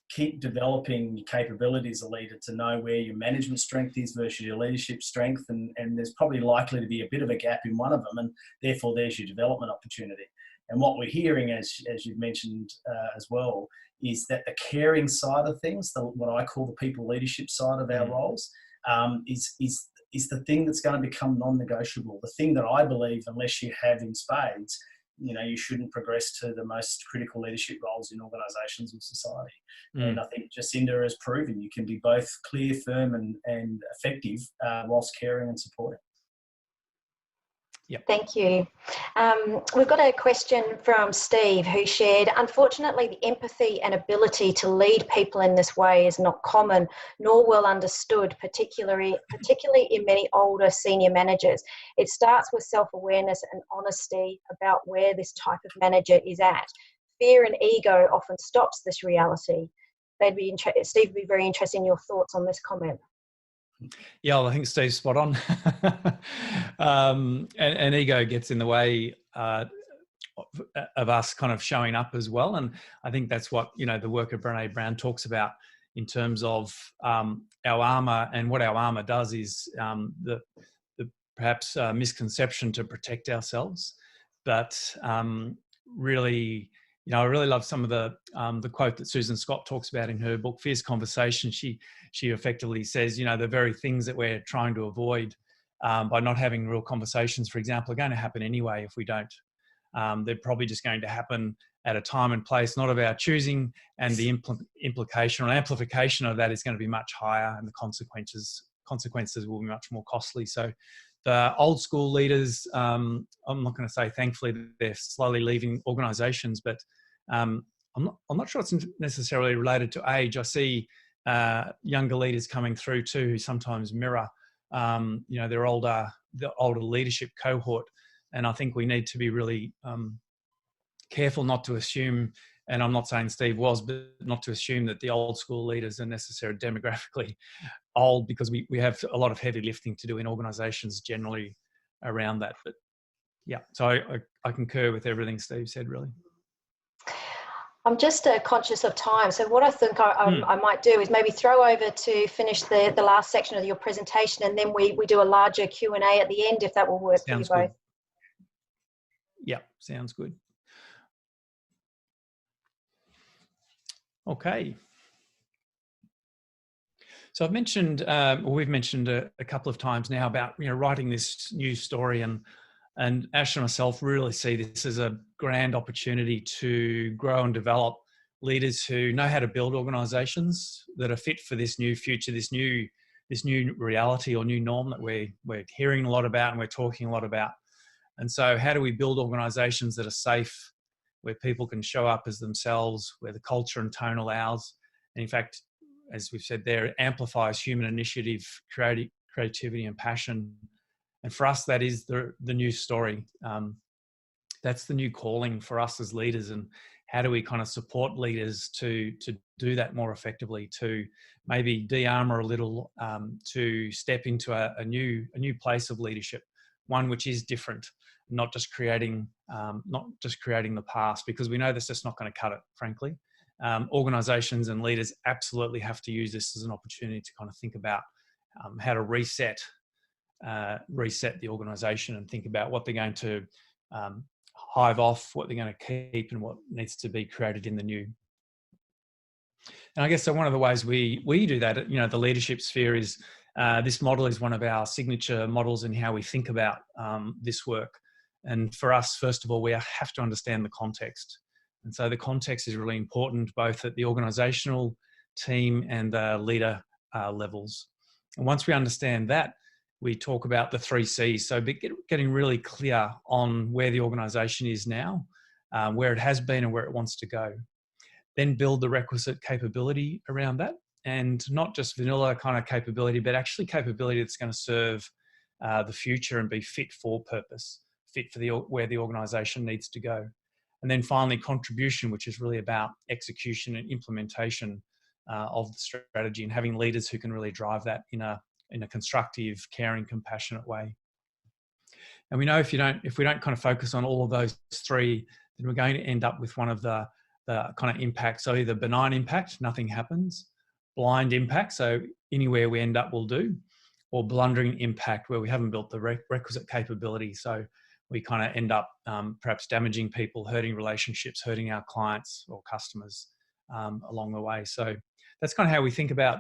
keep developing your capability as a leader to know where your management strength is versus your leadership strength. And there's probably likely to be a bit of a gap in one of them, and therefore there's your development opportunity. And what we're hearing, as you've mentioned as well, is that the caring side of things, what I call the people leadership side of our roles, is the thing that's going to become non-negotiable. The thing that I believe, unless you have in spades, you shouldn't progress to the most critical leadership roles in organisations and society. And I think Jacinda has proven you can be both clear, firm and effective whilst caring and supporting. Yep. Thank you. We've got a question from Steve, who shared, unfortunately, the empathy and ability to lead people in this way is not common nor well understood, particularly in many older senior managers. It starts with self-awareness and honesty about where this type of manager is at. Fear and ego often stops this reality. Steve would be very interested in your thoughts on this comment. Yeah, well, I think Steve's spot on. And ego gets in the way of us kind of showing up as well. And I think that's what, the work of Brene Brown talks about in terms of our armour. And what our armour does is the perhaps misconception to protect ourselves. But really, I really love some of the quote that Susan Scott talks about in her book, Fierce Conversation. She effectively says, the very things that we're trying to avoid by not having real conversations, for example, are going to happen anyway if we don't. They're probably just going to happen at a time and place, not of our choosing, and the implication or amplification of that is going to be much higher, and the consequences will be much more costly. So the old school leaders, I'm not going to say thankfully they're slowly leaving organisations, but I'm not sure it's necessarily related to age. I see younger leaders coming through too, who sometimes mirror, the older leadership cohort. And I think we need to be really careful not to assume, and I'm not saying Steve was, but not to assume that the old school leaders are necessarily demographically old, because we have a lot of heavy lifting to do in organisations generally around that. But yeah, so I concur with everything Steve said, really. I'm just conscious of time. So what I think I might do is maybe throw over to finish the last section of your presentation, and then we do a larger Q&A at the end, if that will work for you both. Yeah, sounds good. Okay. So I've mentioned, we've mentioned a couple of times now about writing this new story, and Ash and myself really see this as a grand opportunity to grow and develop leaders who know how to build organisations that are fit for this new future, this new reality or new norm that we're hearing a lot about and we're talking a lot about. And so how do we build organisations that are safe, where people can show up as themselves, where the culture and tone allows, and in fact, as we've said there, amplifies human initiative, creativity and passion. And for us, that is the new story. That's the new calling for us as leaders. And how do we kind of support leaders to do that more effectively, to maybe de-armor a little, to step into a new place of leadership, one which is different, not just creating the past, because we know that's just not going to cut it, frankly. Organisations and leaders absolutely have to use this as an opportunity to kind of think about how to reset the organisation and think about what they're going to hive off, what they're going to keep, and what needs to be created in the new. And I guess so one of the ways we do that, the leadership sphere is this model is one of our signature models in how we think about this work. And for us, first of all, we have to understand the context. And so the context is really important, both at the organisational team and the leader levels. And once we understand that, we talk about the 3 C's. So getting really clear on where the organisation is now, where it has been and where it wants to go. then build the requisite capability around that, and not just vanilla kind of capability, but actually capability that's going to serve the future and be fit for purpose, fit for where the organisation needs to go. And then finally, contribution, which is really about execution and implementation of the strategy, and having leaders who can really drive that in a constructive, caring, compassionate way. And we know if we don't kind of focus on all of those three, then we're going to end up with one of the kind of impacts. So either benign impact, nothing happens; blind impact, so anywhere we end up will do; or blundering impact, where we haven't built the requisite capability. So we kind of end up perhaps damaging people, hurting relationships, hurting our clients or customers along the way. So that's kind of how we think about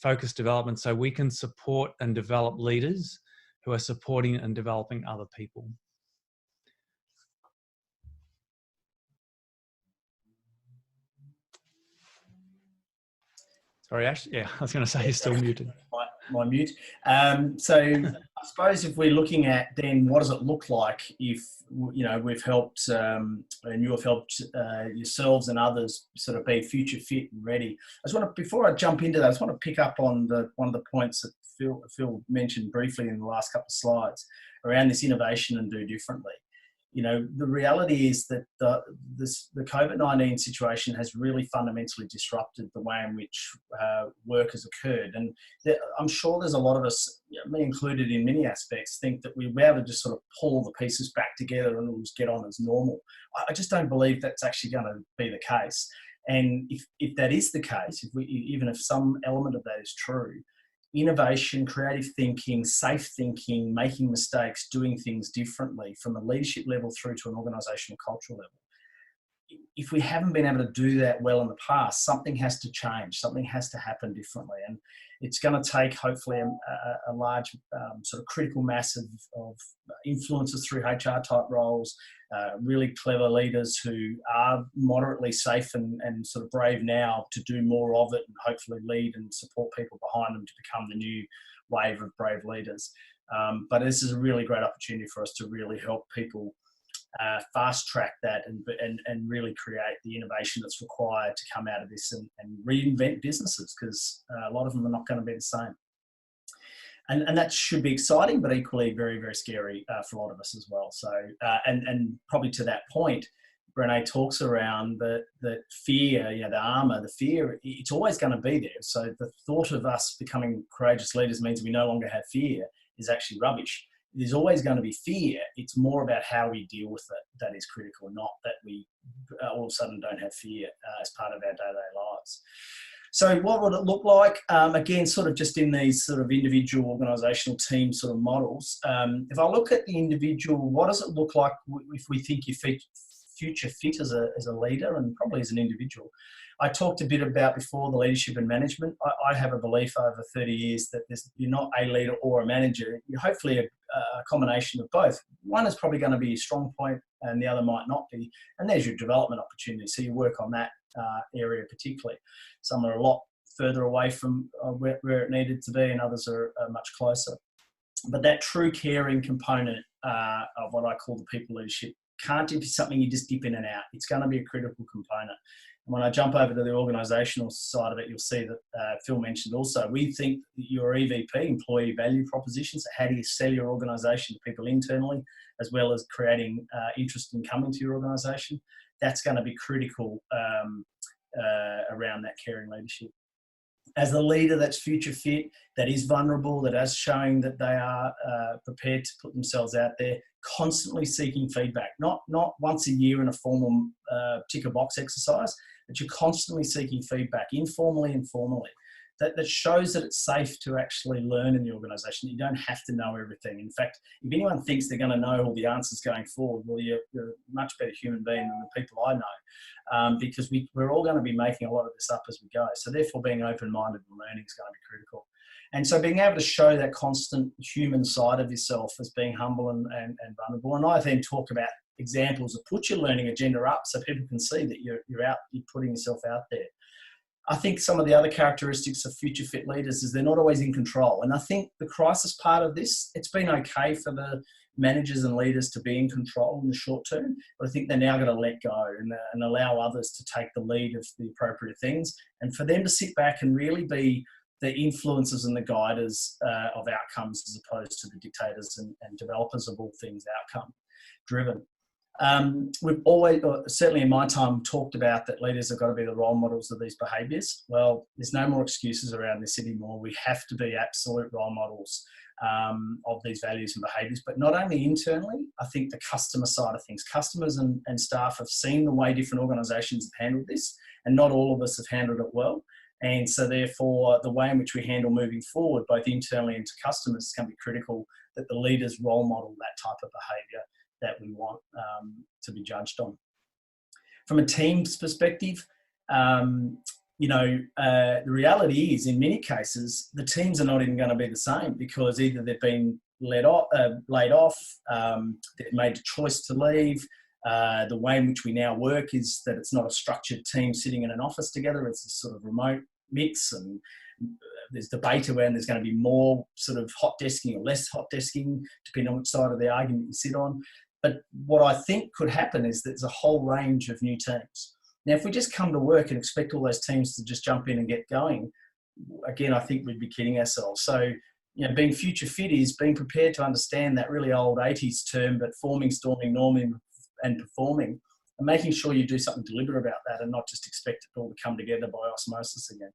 focused development, so we can support and develop leaders who are supporting and developing other people. Sorry, Ash. Yeah, I was going to say you're still muted. My mute. So I suppose if we're looking at then what does it look like if, you know, we've helped and you have helped yourselves and others sort of be future fit and ready. I just want to, before I jump into that, I just want to pick up on one of the points that Phil mentioned briefly in the last couple of slides around this innovation and do differently. You know, the reality is that the COVID-19 situation has really fundamentally disrupted the way in which work has occurred. And I'm sure there's a lot of us, me included in many aspects, think that we'll be able to just sort of pull the pieces back together and we'll just get on as normal. I just don't believe that's actually going to be the case. And if that is the case, even if some element of that is true, innovation, creative thinking, safe thinking, making mistakes, doing things differently from a leadership level through to an organisational cultural level. If we haven't been able to do that well in the past, something has to change, something has to happen differently. And it's going to take, hopefully, a large sort of critical mass of influencers through HR type roles, really clever leaders who are moderately safe and sort of brave now to do more of it and hopefully lead and support people behind them to become the new wave of brave leaders. But this is a really great opportunity for us to really help people fast track that and really create the innovation that's required to come out of this and reinvent businesses, because a lot of them are not going to be the same. And that should be exciting, but equally very, very scary for a lot of us as well. So, and probably to that point, Brene talks around the fear, you know, the armour, the fear, it's always going to be there. So the thought of us becoming courageous leaders means we no longer have fear is actually rubbish. There's always going to be fear. It's more about how we deal with it that is critical, not that we all of a sudden don't have fear as part of our day-to-day lives. So what would it look like? Again, sort of just in these sort of individual organisational team sort of models. If I look at the individual, what does it look like if we think you're future fit as a leader and probably as an individual? I talked a bit about before the leadership and management. I have a belief over 30 years that you're not a leader or a manager. You're hopefully a combination of both. One is probably going to be a strong point and the other might not be. And there's your development opportunity. So you work on that area particularly. Some are a lot further away from where it needed to be and others are much closer. But that true caring component of what I call the people leadership can't be something you just dip in and out. It's going to be a critical component. And when I jump over to the organisational side of it, you'll see that Phil mentioned also, we think that your EVP, employee value propositions, how do you sell your organisation to people internally, as well as creating interest in coming to your organisation, that's going to be critical around that caring leadership. As a leader that's future fit, that is vulnerable, that is showing that they are prepared to put themselves out there, constantly seeking feedback, not once a year in a formal tick a box exercise, but you're constantly seeking feedback, informally and formally. That shows that it's safe to actually learn in the organisation. You don't have to know everything. In fact, if anyone thinks they're going to know all the answers going forward, well, you're a much better human being than the people I know, because we're all going to be making a lot of this up as we go. So therefore, being open-minded and learning is going to be critical. And so being able to show that constant human side of yourself as being humble and vulnerable. And I then talk about examples of put your learning agenda up so people can see that you're putting yourself out there. I think some of the other characteristics of future fit leaders is they're not always in control. And I think the crisis part of this, it's been okay for managers and leaders to be in control in the short term, but I think they're now going to let go and allow others to take the lead of the appropriate things, and for them to sit back and really be the influencers and the guiders of outcomes, as opposed to the dictators and developers of all things outcome driven. We've always, certainly in my time, talked about that leaders have got to be the role models of these behaviours. Well, there's no more excuses around this anymore. We have to be absolute role models of these values and behaviours, but not only internally. I think the customer side of things, customers and staff have seen the way different organisations have handled this, and not all of us have handled it well. And so therefore, the way in which we handle moving forward, both internally and to customers, is going to be critical that the leaders role model that type of behaviour that we want to be judged on. From a team's perspective, the reality is, in many cases, the teams are not even going to be the same, because either they've been laid off, they've made a choice to leave. The way in which we now work is that it's not a structured team sitting in an office together. It's a sort of remote mix, and there's debate around there's going to be more sort of hot desking or less hot desking, depending on which side of the argument you sit on. But what I think could happen is there's a whole range of new teams. Now, if we just come to work and expect all those teams to just jump in and get going, again, I think we'd be kidding ourselves. So, being future fit is being prepared to understand that really old 80s term, but forming, storming, norming, and performing, and making sure you do something deliberate about that, and not just expect it all to come together by osmosis again.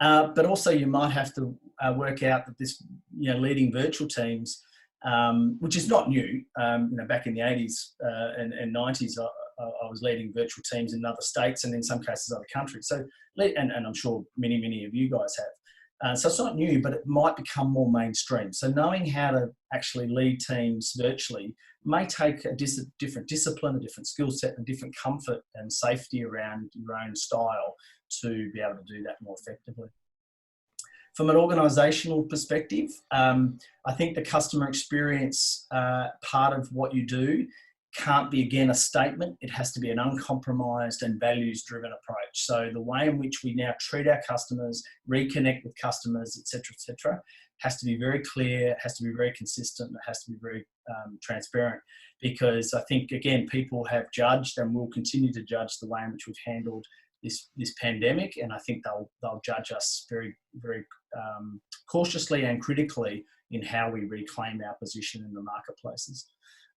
But also, you might have to work out that this, leading virtual teams, which is not new. Back in the 80s and 90s, I was leading virtual teams in other states and in some cases other countries. So, and I'm sure many of you guys have. So it's not new, but it might become more mainstream. So knowing how to actually lead teams virtually may take a different discipline, a different skill set, and different comfort and safety around your own style to be able to do that more effectively. From an organisational perspective, I think the customer experience part of what you do can't be, again, a statement. It has to be an uncompromised and values-driven approach. So the way in which we now treat our customers, reconnect with customers, et cetera, has to be very clear, has to be very consistent, it has to be very transparent. Because I think, again, people have judged and will continue to judge the way in which we've handled this pandemic, and I think they'll judge us very, very cautiously and critically in how we reclaim our position in the marketplaces.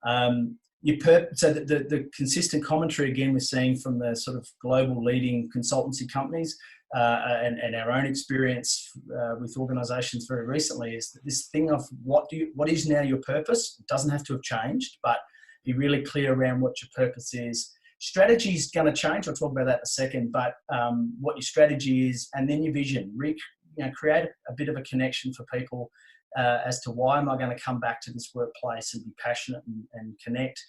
So the consistent commentary, again, we're seeing from the sort of global leading consultancy companies and our own experience with organisations very recently, is that this thing of what is now your purpose. It doesn't have to have changed, but be really clear around what your purpose is. Strategy is going to change. I'll talk about that in a second, but what your strategy is, and then your vision. Create a bit of a connection for people as to why am I going to come back to this workplace and be passionate and connect.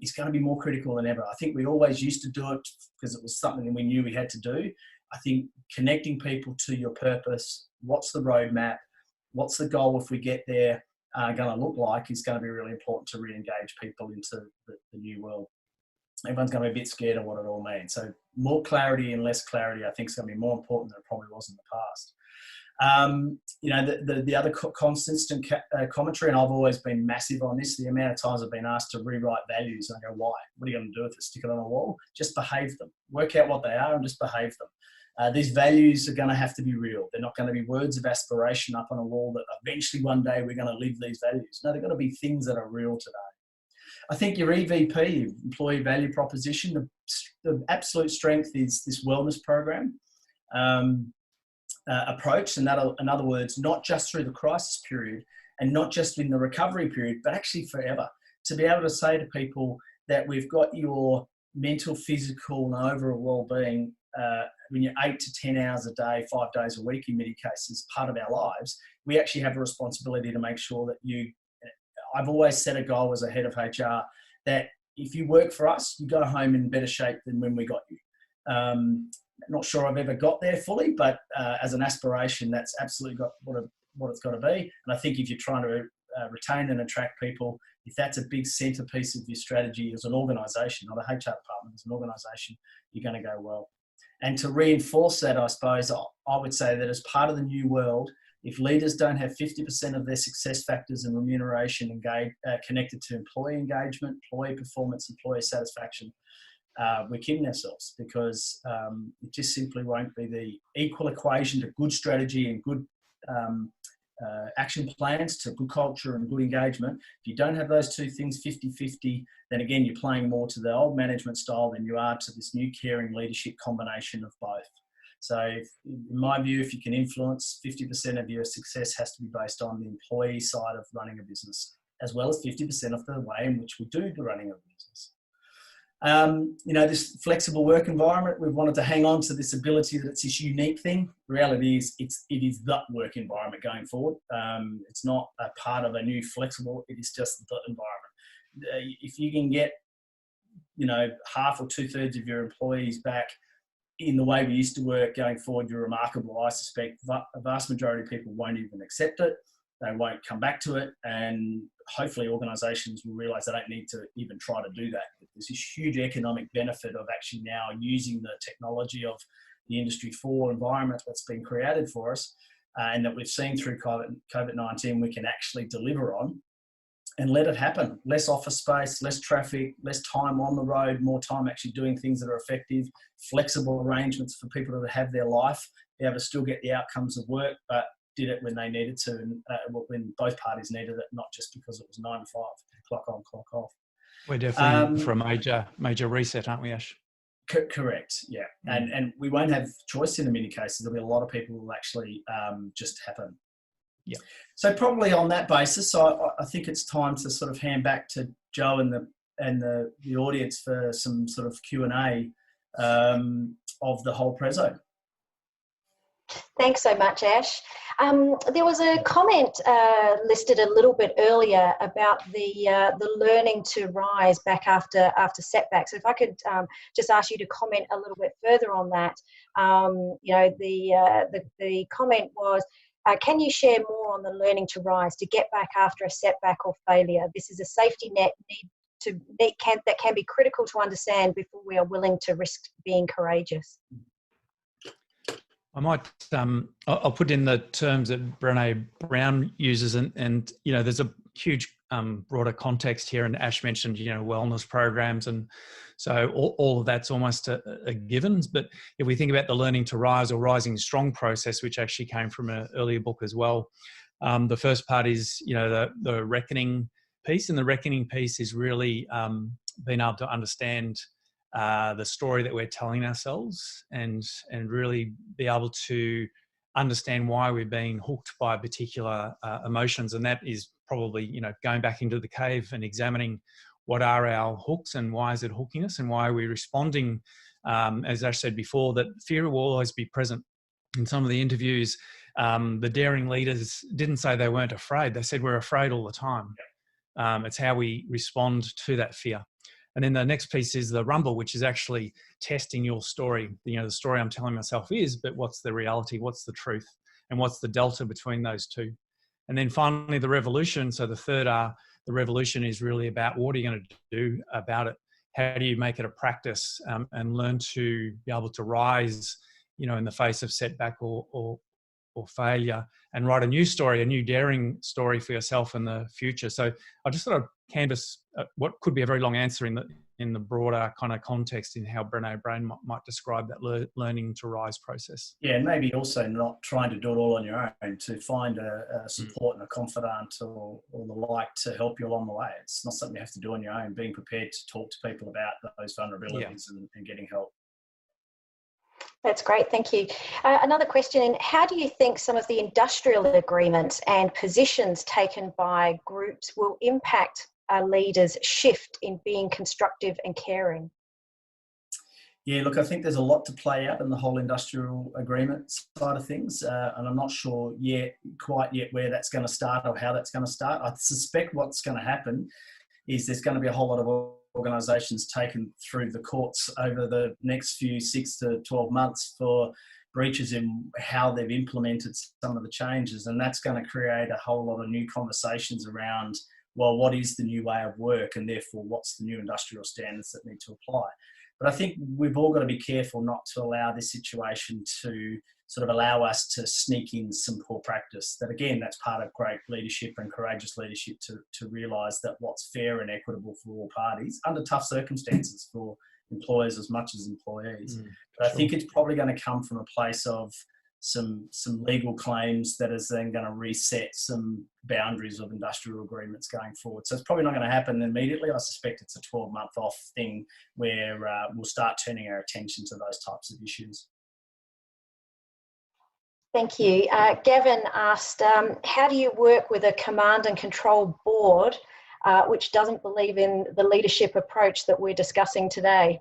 Is going to be more critical than ever. I think we always used to do it because it was something that we knew we had to do. I think connecting people to your purpose, what's the roadmap, what's the goal if we get there going to look like, is going to be really important to re-engage people into the new world. Everyone's going to be a bit scared of what it all means. So more clarity and less clarity, I think, is going to be more important than it probably was in the past. The other constant commentary, and I've always been massive on this, the amount of times I've been asked to rewrite values, and I go, why? What are you going to do with it? Stick it on a wall? Just behave them. Work out what they are and just behave them. These values are going to have to be real. They're not going to be words of aspiration up on a wall that eventually one day we're going to live these values. No, they're going to be things that are real today. I think your EVP, employee value proposition, the absolute strength is this wellness program approach. And that, in other words, not just through the crisis period and not just in the recovery period, but actually forever. To be able to say to people that we've got your mental, physical and overall well-being when you're 8 to 10 hours a day, 5 days a week in many cases, part of our lives, we actually have a responsibility to make sure that I've always set a goal as a head of HR that if you work for us, you go home in better shape than when we got you. Not sure I've ever got there fully, but as an aspiration, that's absolutely got what it's got to be. And I think if you're trying to retain and attract people, if that's a big centerpiece of your strategy as an organisation, not a HR department, as an organisation, you're going to go well. And to reinforce that, I suppose, I would say that as part of the new world, If leaders don't have 50% of their success factors and remuneration connected to employee engagement, employee performance, employee satisfaction, we're kidding ourselves, because it just simply won't be the equal equation to good strategy and good action plans to good culture and good engagement. If you don't have those two things 50-50, then again, you're playing more to the old management style than you are to this new caring leadership combination of both. So in my view, if you can influence, 50% of your success has to be based on the employee side of running a business, as well as 50% of the way in which we do the running of a business. This flexible work environment, we've wanted to hang on to this ability that it's this unique thing. The reality is it is the work environment going forward. It's not a part of a new flexible, it is just the environment. If you can get, half or 2/3 of your employees back in the way we used to work going forward, you're remarkable. I suspect a vast majority of people won't even accept it. They won't come back to it, and hopefully organisations will realise they don't need to even try to do that. There's this huge economic benefit of actually now using the technology of the Industry 4 environment that's been created for us, and that we've seen through COVID-19 we can actually deliver on, and let it happen. Less office space, less traffic, less time on the road, more time actually doing things that are effective, flexible arrangements for people to have their life, be able to still get the outcomes of work, but did it when they needed to, and when both parties needed it, not just because it was 9 to 5, clock on, clock off. We're definitely for a major reset, aren't we, Ash? Correct, yeah. And we won't have choice in many cases. There'll be a lot of people who will actually just happen. Yeah. So probably on that basis, I think it's time to sort of hand back to Joe and the audience for some sort of Q&A of the whole preso. Thanks so much, Ash. There was a comment listed a little bit earlier about the learning to rise back after setbacks. So if I could just ask you to comment a little bit further on that. The comment was, can you share more on the learning to rise to get back after a setback or failure? This is a safety net that can be critical to understand before we are willing to risk being courageous. I might, I'll put in the terms that Brene Brown uses, and there's a huge broader context here, and Ash mentioned, wellness programs, and so all of that's almost a given. But if we think about the learning to rise or rising strong process, which actually came from an earlier book as well, the first part is, the reckoning piece, and the reckoning piece is really being able to understand the story that we're telling ourselves, and really be able to understand why we're being hooked by particular emotions. And that is probably, going back into the cave and examining what are our hooks and why is it hooking us, and why are we responding. As Ash said before, that fear will always be present. In some of the interviews, the daring leaders didn't say they weren't afraid. They said we're afraid all the time. It's how we respond to that fear. And then the next piece is the rumble, which is actually testing your story. The story I'm telling myself is, but what's the reality? What's the truth? And what's the delta between those two? And then finally, the revolution. So the third R, the revolution is really about what are you going to do about it? How do you make it a practice and learn to be able to rise, in the face of setback or failure, and write a new story, a new daring story for yourself in the future. So I just sort of canvas what could be a very long answer in the broader kind of context in how Brene Brown might describe that learning to rise process. Yeah, and maybe also not trying to do it all on your own, to find a support and a confidant or the like to help you along the way. It's not something you have to do on your own, being prepared to talk to people about those vulnerabilities and getting help. That's great, thank you. Another question, how do you think some of the industrial agreements and positions taken by groups will impact a leader's shift in being constructive and caring? Yeah, look, I think there's a lot to play out in the whole industrial agreement side of things, and I'm not sure quite yet where that's going to start or how that's going to start. I suspect what's going to happen is there's going to be a whole lot of organisations taken through the courts over the next few 6 to 12 months for breaches in how they've implemented some of the changes, and that's going to create a whole lot of new conversations around, well, what is the new way of work, and therefore what's the new industrial standards that need to apply. But I think we've all got to be careful not to allow this situation to sort of allow us to sneak in some poor practice. That again, that's part of great leadership and courageous leadership to realise that what's fair and equitable for all parties under tough circumstances for employers as much as employees. But I think it's probably going to come from a place of some legal claims that is then going to reset some boundaries of industrial agreements going forward. So it's probably not going to happen immediately. I suspect it's a 12-month off thing where we'll start turning our attention to those types of issues. Thank you. Gavin asked, how do you work with a command and control board which doesn't believe in the leadership approach that we're discussing today?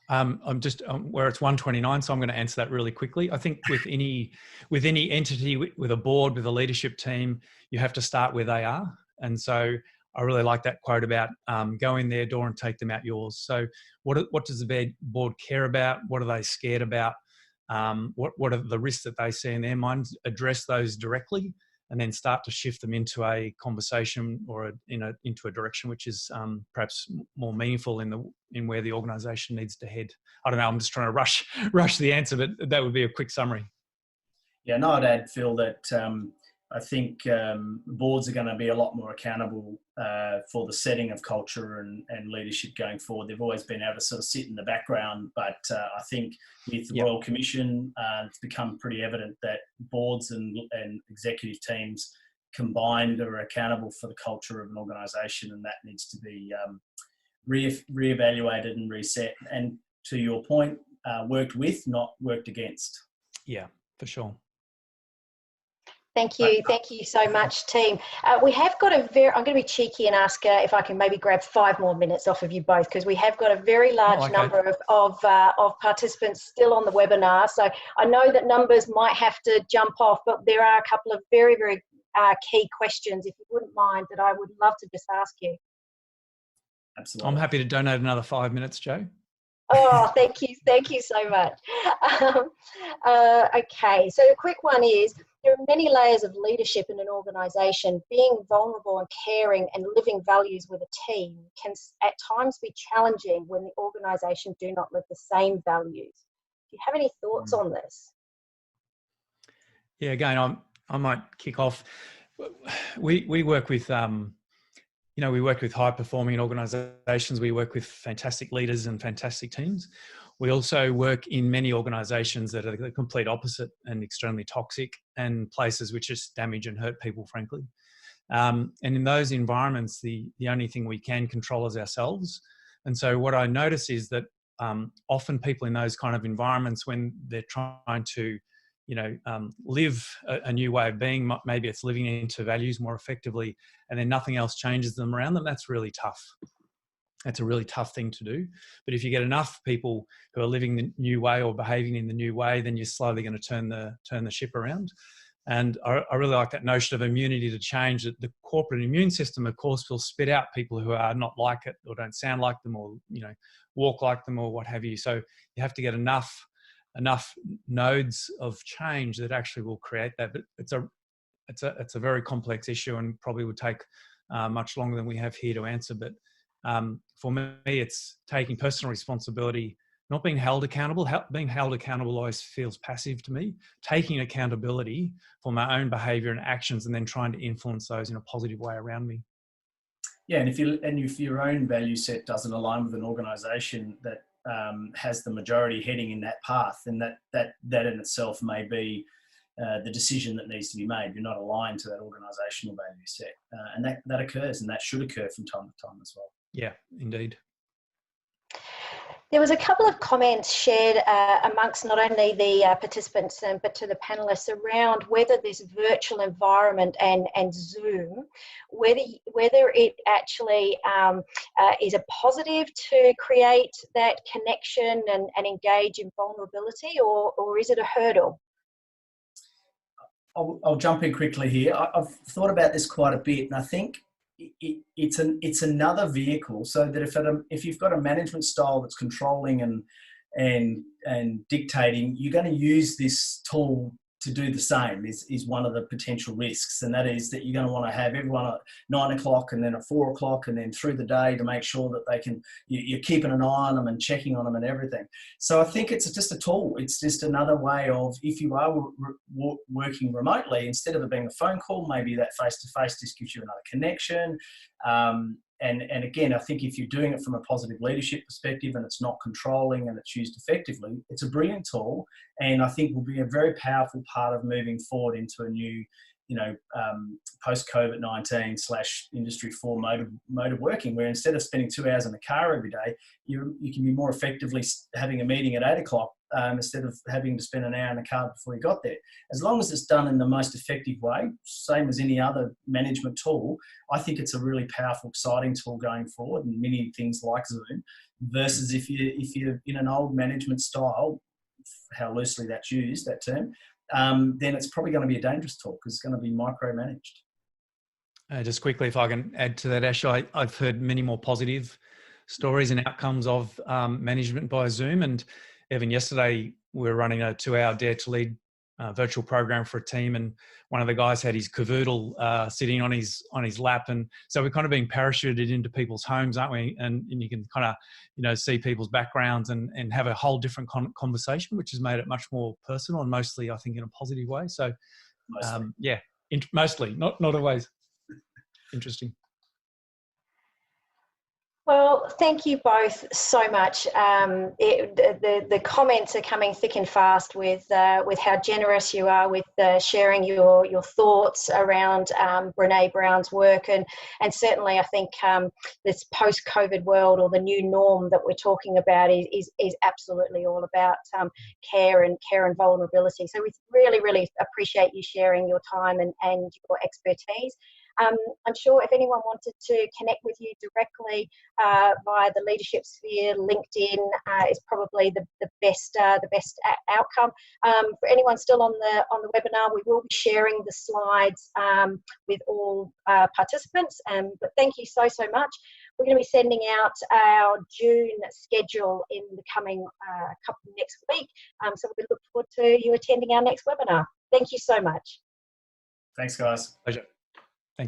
I'm just where it's 1:29, so I'm going to answer that really quickly. I think with any entity, with a board, with a leadership team, you have to start where they are. And so I really like that quote about go in their door and take them out yours. So what does the board care about? What are they scared about? What are the risks that they see in their minds? Address those directly, and then start to shift them into a conversation or into a direction which is perhaps more meaningful in where the organisation needs to head. I don't know. I'm just trying to rush the answer, but that would be a quick summary. Yeah, no, I'd add, Phil, that I think boards are going to be a lot more accountable for the setting of culture and leadership going forward. They've always been able to sort of sit in the background, but I think with the Royal Commission, it's become pretty evident that boards and executive teams combined are accountable for the culture of an organisation, and that needs to be re-evaluated and reset. And to your point, worked with, not worked against. Yeah, for sure. Thank you. Thank you so much, team. We have got I'm going to be cheeky and ask if I can maybe grab 5 more minutes off of you both, because we have got a very large number of participants still on the webinar. So I know that numbers might have to jump off, but there are a couple of very, very key questions, if you wouldn't mind, that I would love to just ask you. Absolutely. I'm happy to donate another 5 minutes, Joe. Oh, thank you. Thank you so much. Okay, so the quick one is, there are many layers of leadership in an organisation. Being vulnerable and caring and living values with a team can at times be challenging when the organisation do not live the same values. Do you have any thoughts on this? Yeah, again, I might kick off. We work with we work with high-performing organisations. We work with fantastic leaders and fantastic teams. We also work in many organisations that are the complete opposite and extremely toxic, and places which just damage and hurt people, frankly. And in those environments, the only thing we can control is ourselves. And so what I notice is that often people in those kind of environments, when they're trying to live a new way of being, maybe it's living into values more effectively, and then nothing else changes them around them, that's really tough. That's a really tough thing to do. But if you get enough people who are living the new way or behaving in the new way, then you're slowly going to turn the ship around. And I really like that notion of immunity to change. That the corporate immune system, of course, will spit out people who are not like it, or don't sound like them, or walk like them, or what have you. So you have to get enough nodes of change that actually will create that. But it's a very complex issue, and probably would take much longer than we have here to answer. But for me, it's taking personal responsibility, not being held accountable. Being held accountable always feels passive to me. Taking accountability for my own behaviour and actions, and then trying to influence those in a positive way around me. Yeah, and if your own value set doesn't align with an organisation that has the majority heading in that path, then that in itself may be the decision that needs to be made. You're not aligned to that organisational value set, and that occurs, and that should occur from time to time as well. Yeah, indeed. There was a couple of comments shared amongst not only the participants but to the panelists around whether this virtual environment and Zoom, whether it actually is a positive to create that connection and engage in vulnerability, or is it a hurdle? I'll jump in quickly here. I've thought about this quite a bit, and I think it's another vehicle, so that if you've got a management style that's controlling and dictating, you're going to use this tool to do the same is one of the potential risks, and that is that you're going to want to have everyone at 9 o'clock and then at 4 o'clock and then through the day to make sure that they can, you're keeping an eye on them and checking on them and everything. So I think it's just a tool. It's just another way of, if you are working remotely, instead of it being a phone call, maybe that face-to-face just gives you another connection. And again, I think if you're doing it from a positive leadership perspective and it's not controlling and it's used effectively, it's a brilliant tool, and I think will be a very powerful part of moving forward into a new, post-COVID-19 / Industry 4 mode of working, where instead of spending 2 hours in the car every day, you can be more effectively having a meeting at 8 o'clock instead of having to spend an hour in the car before you got there. As long as it's done in the most effective way, same as any other management tool, I think it's a really powerful, exciting tool going forward, and many things like Zoom, versus if you're in an old management style, how loosely that's used, that term, then it's probably going to be a dangerous tool because it's going to be micromanaged. Just quickly, if I can add to that, Ash, I've heard many more positive stories and outcomes of management by Zoom. And even yesterday, we were running a 2-hour Dare to Lead virtual program for a team, and one of the guys had his cavoodle sitting on his lap, and so we're kind of being parachuted into people's homes, aren't we? And you can kind of see people's backgrounds and have a whole different conversation, which has made it much more personal and mostly, I think, in a positive way. So mostly, not always. Interesting. Well, thank you both so much. The comments are coming thick and fast with how generous you are with sharing your thoughts around Brene Brown's work, and certainly I think this post-COVID world, or the new norm that we're talking about, is absolutely all about care and vulnerability. So we really, really appreciate you sharing your time and your expertise. I'm sure if anyone wanted to connect with you directly via the Leadership Sphere, LinkedIn is probably the best outcome. For anyone still on the webinar, we will be sharing the slides with all participants. But thank you so much. We're going to be sending out our June schedule in the coming next week. So we look forward to you attending our next webinar. Thank you so much. Thanks, guys. Pleasure.